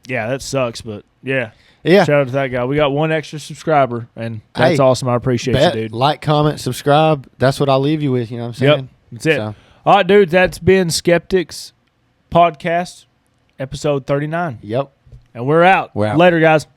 yeah, that sucks. But yeah, shout out to that guy. We got one extra subscriber, and that's awesome. I appreciate you, dude. Like, comment, subscribe. That's what I'll leave you with. You know what I'm saying? Yep, that's it. So. All right, dude. That's been Skeptics Podcast, episode 39. Yep. And we're out. We're out. Later, guys.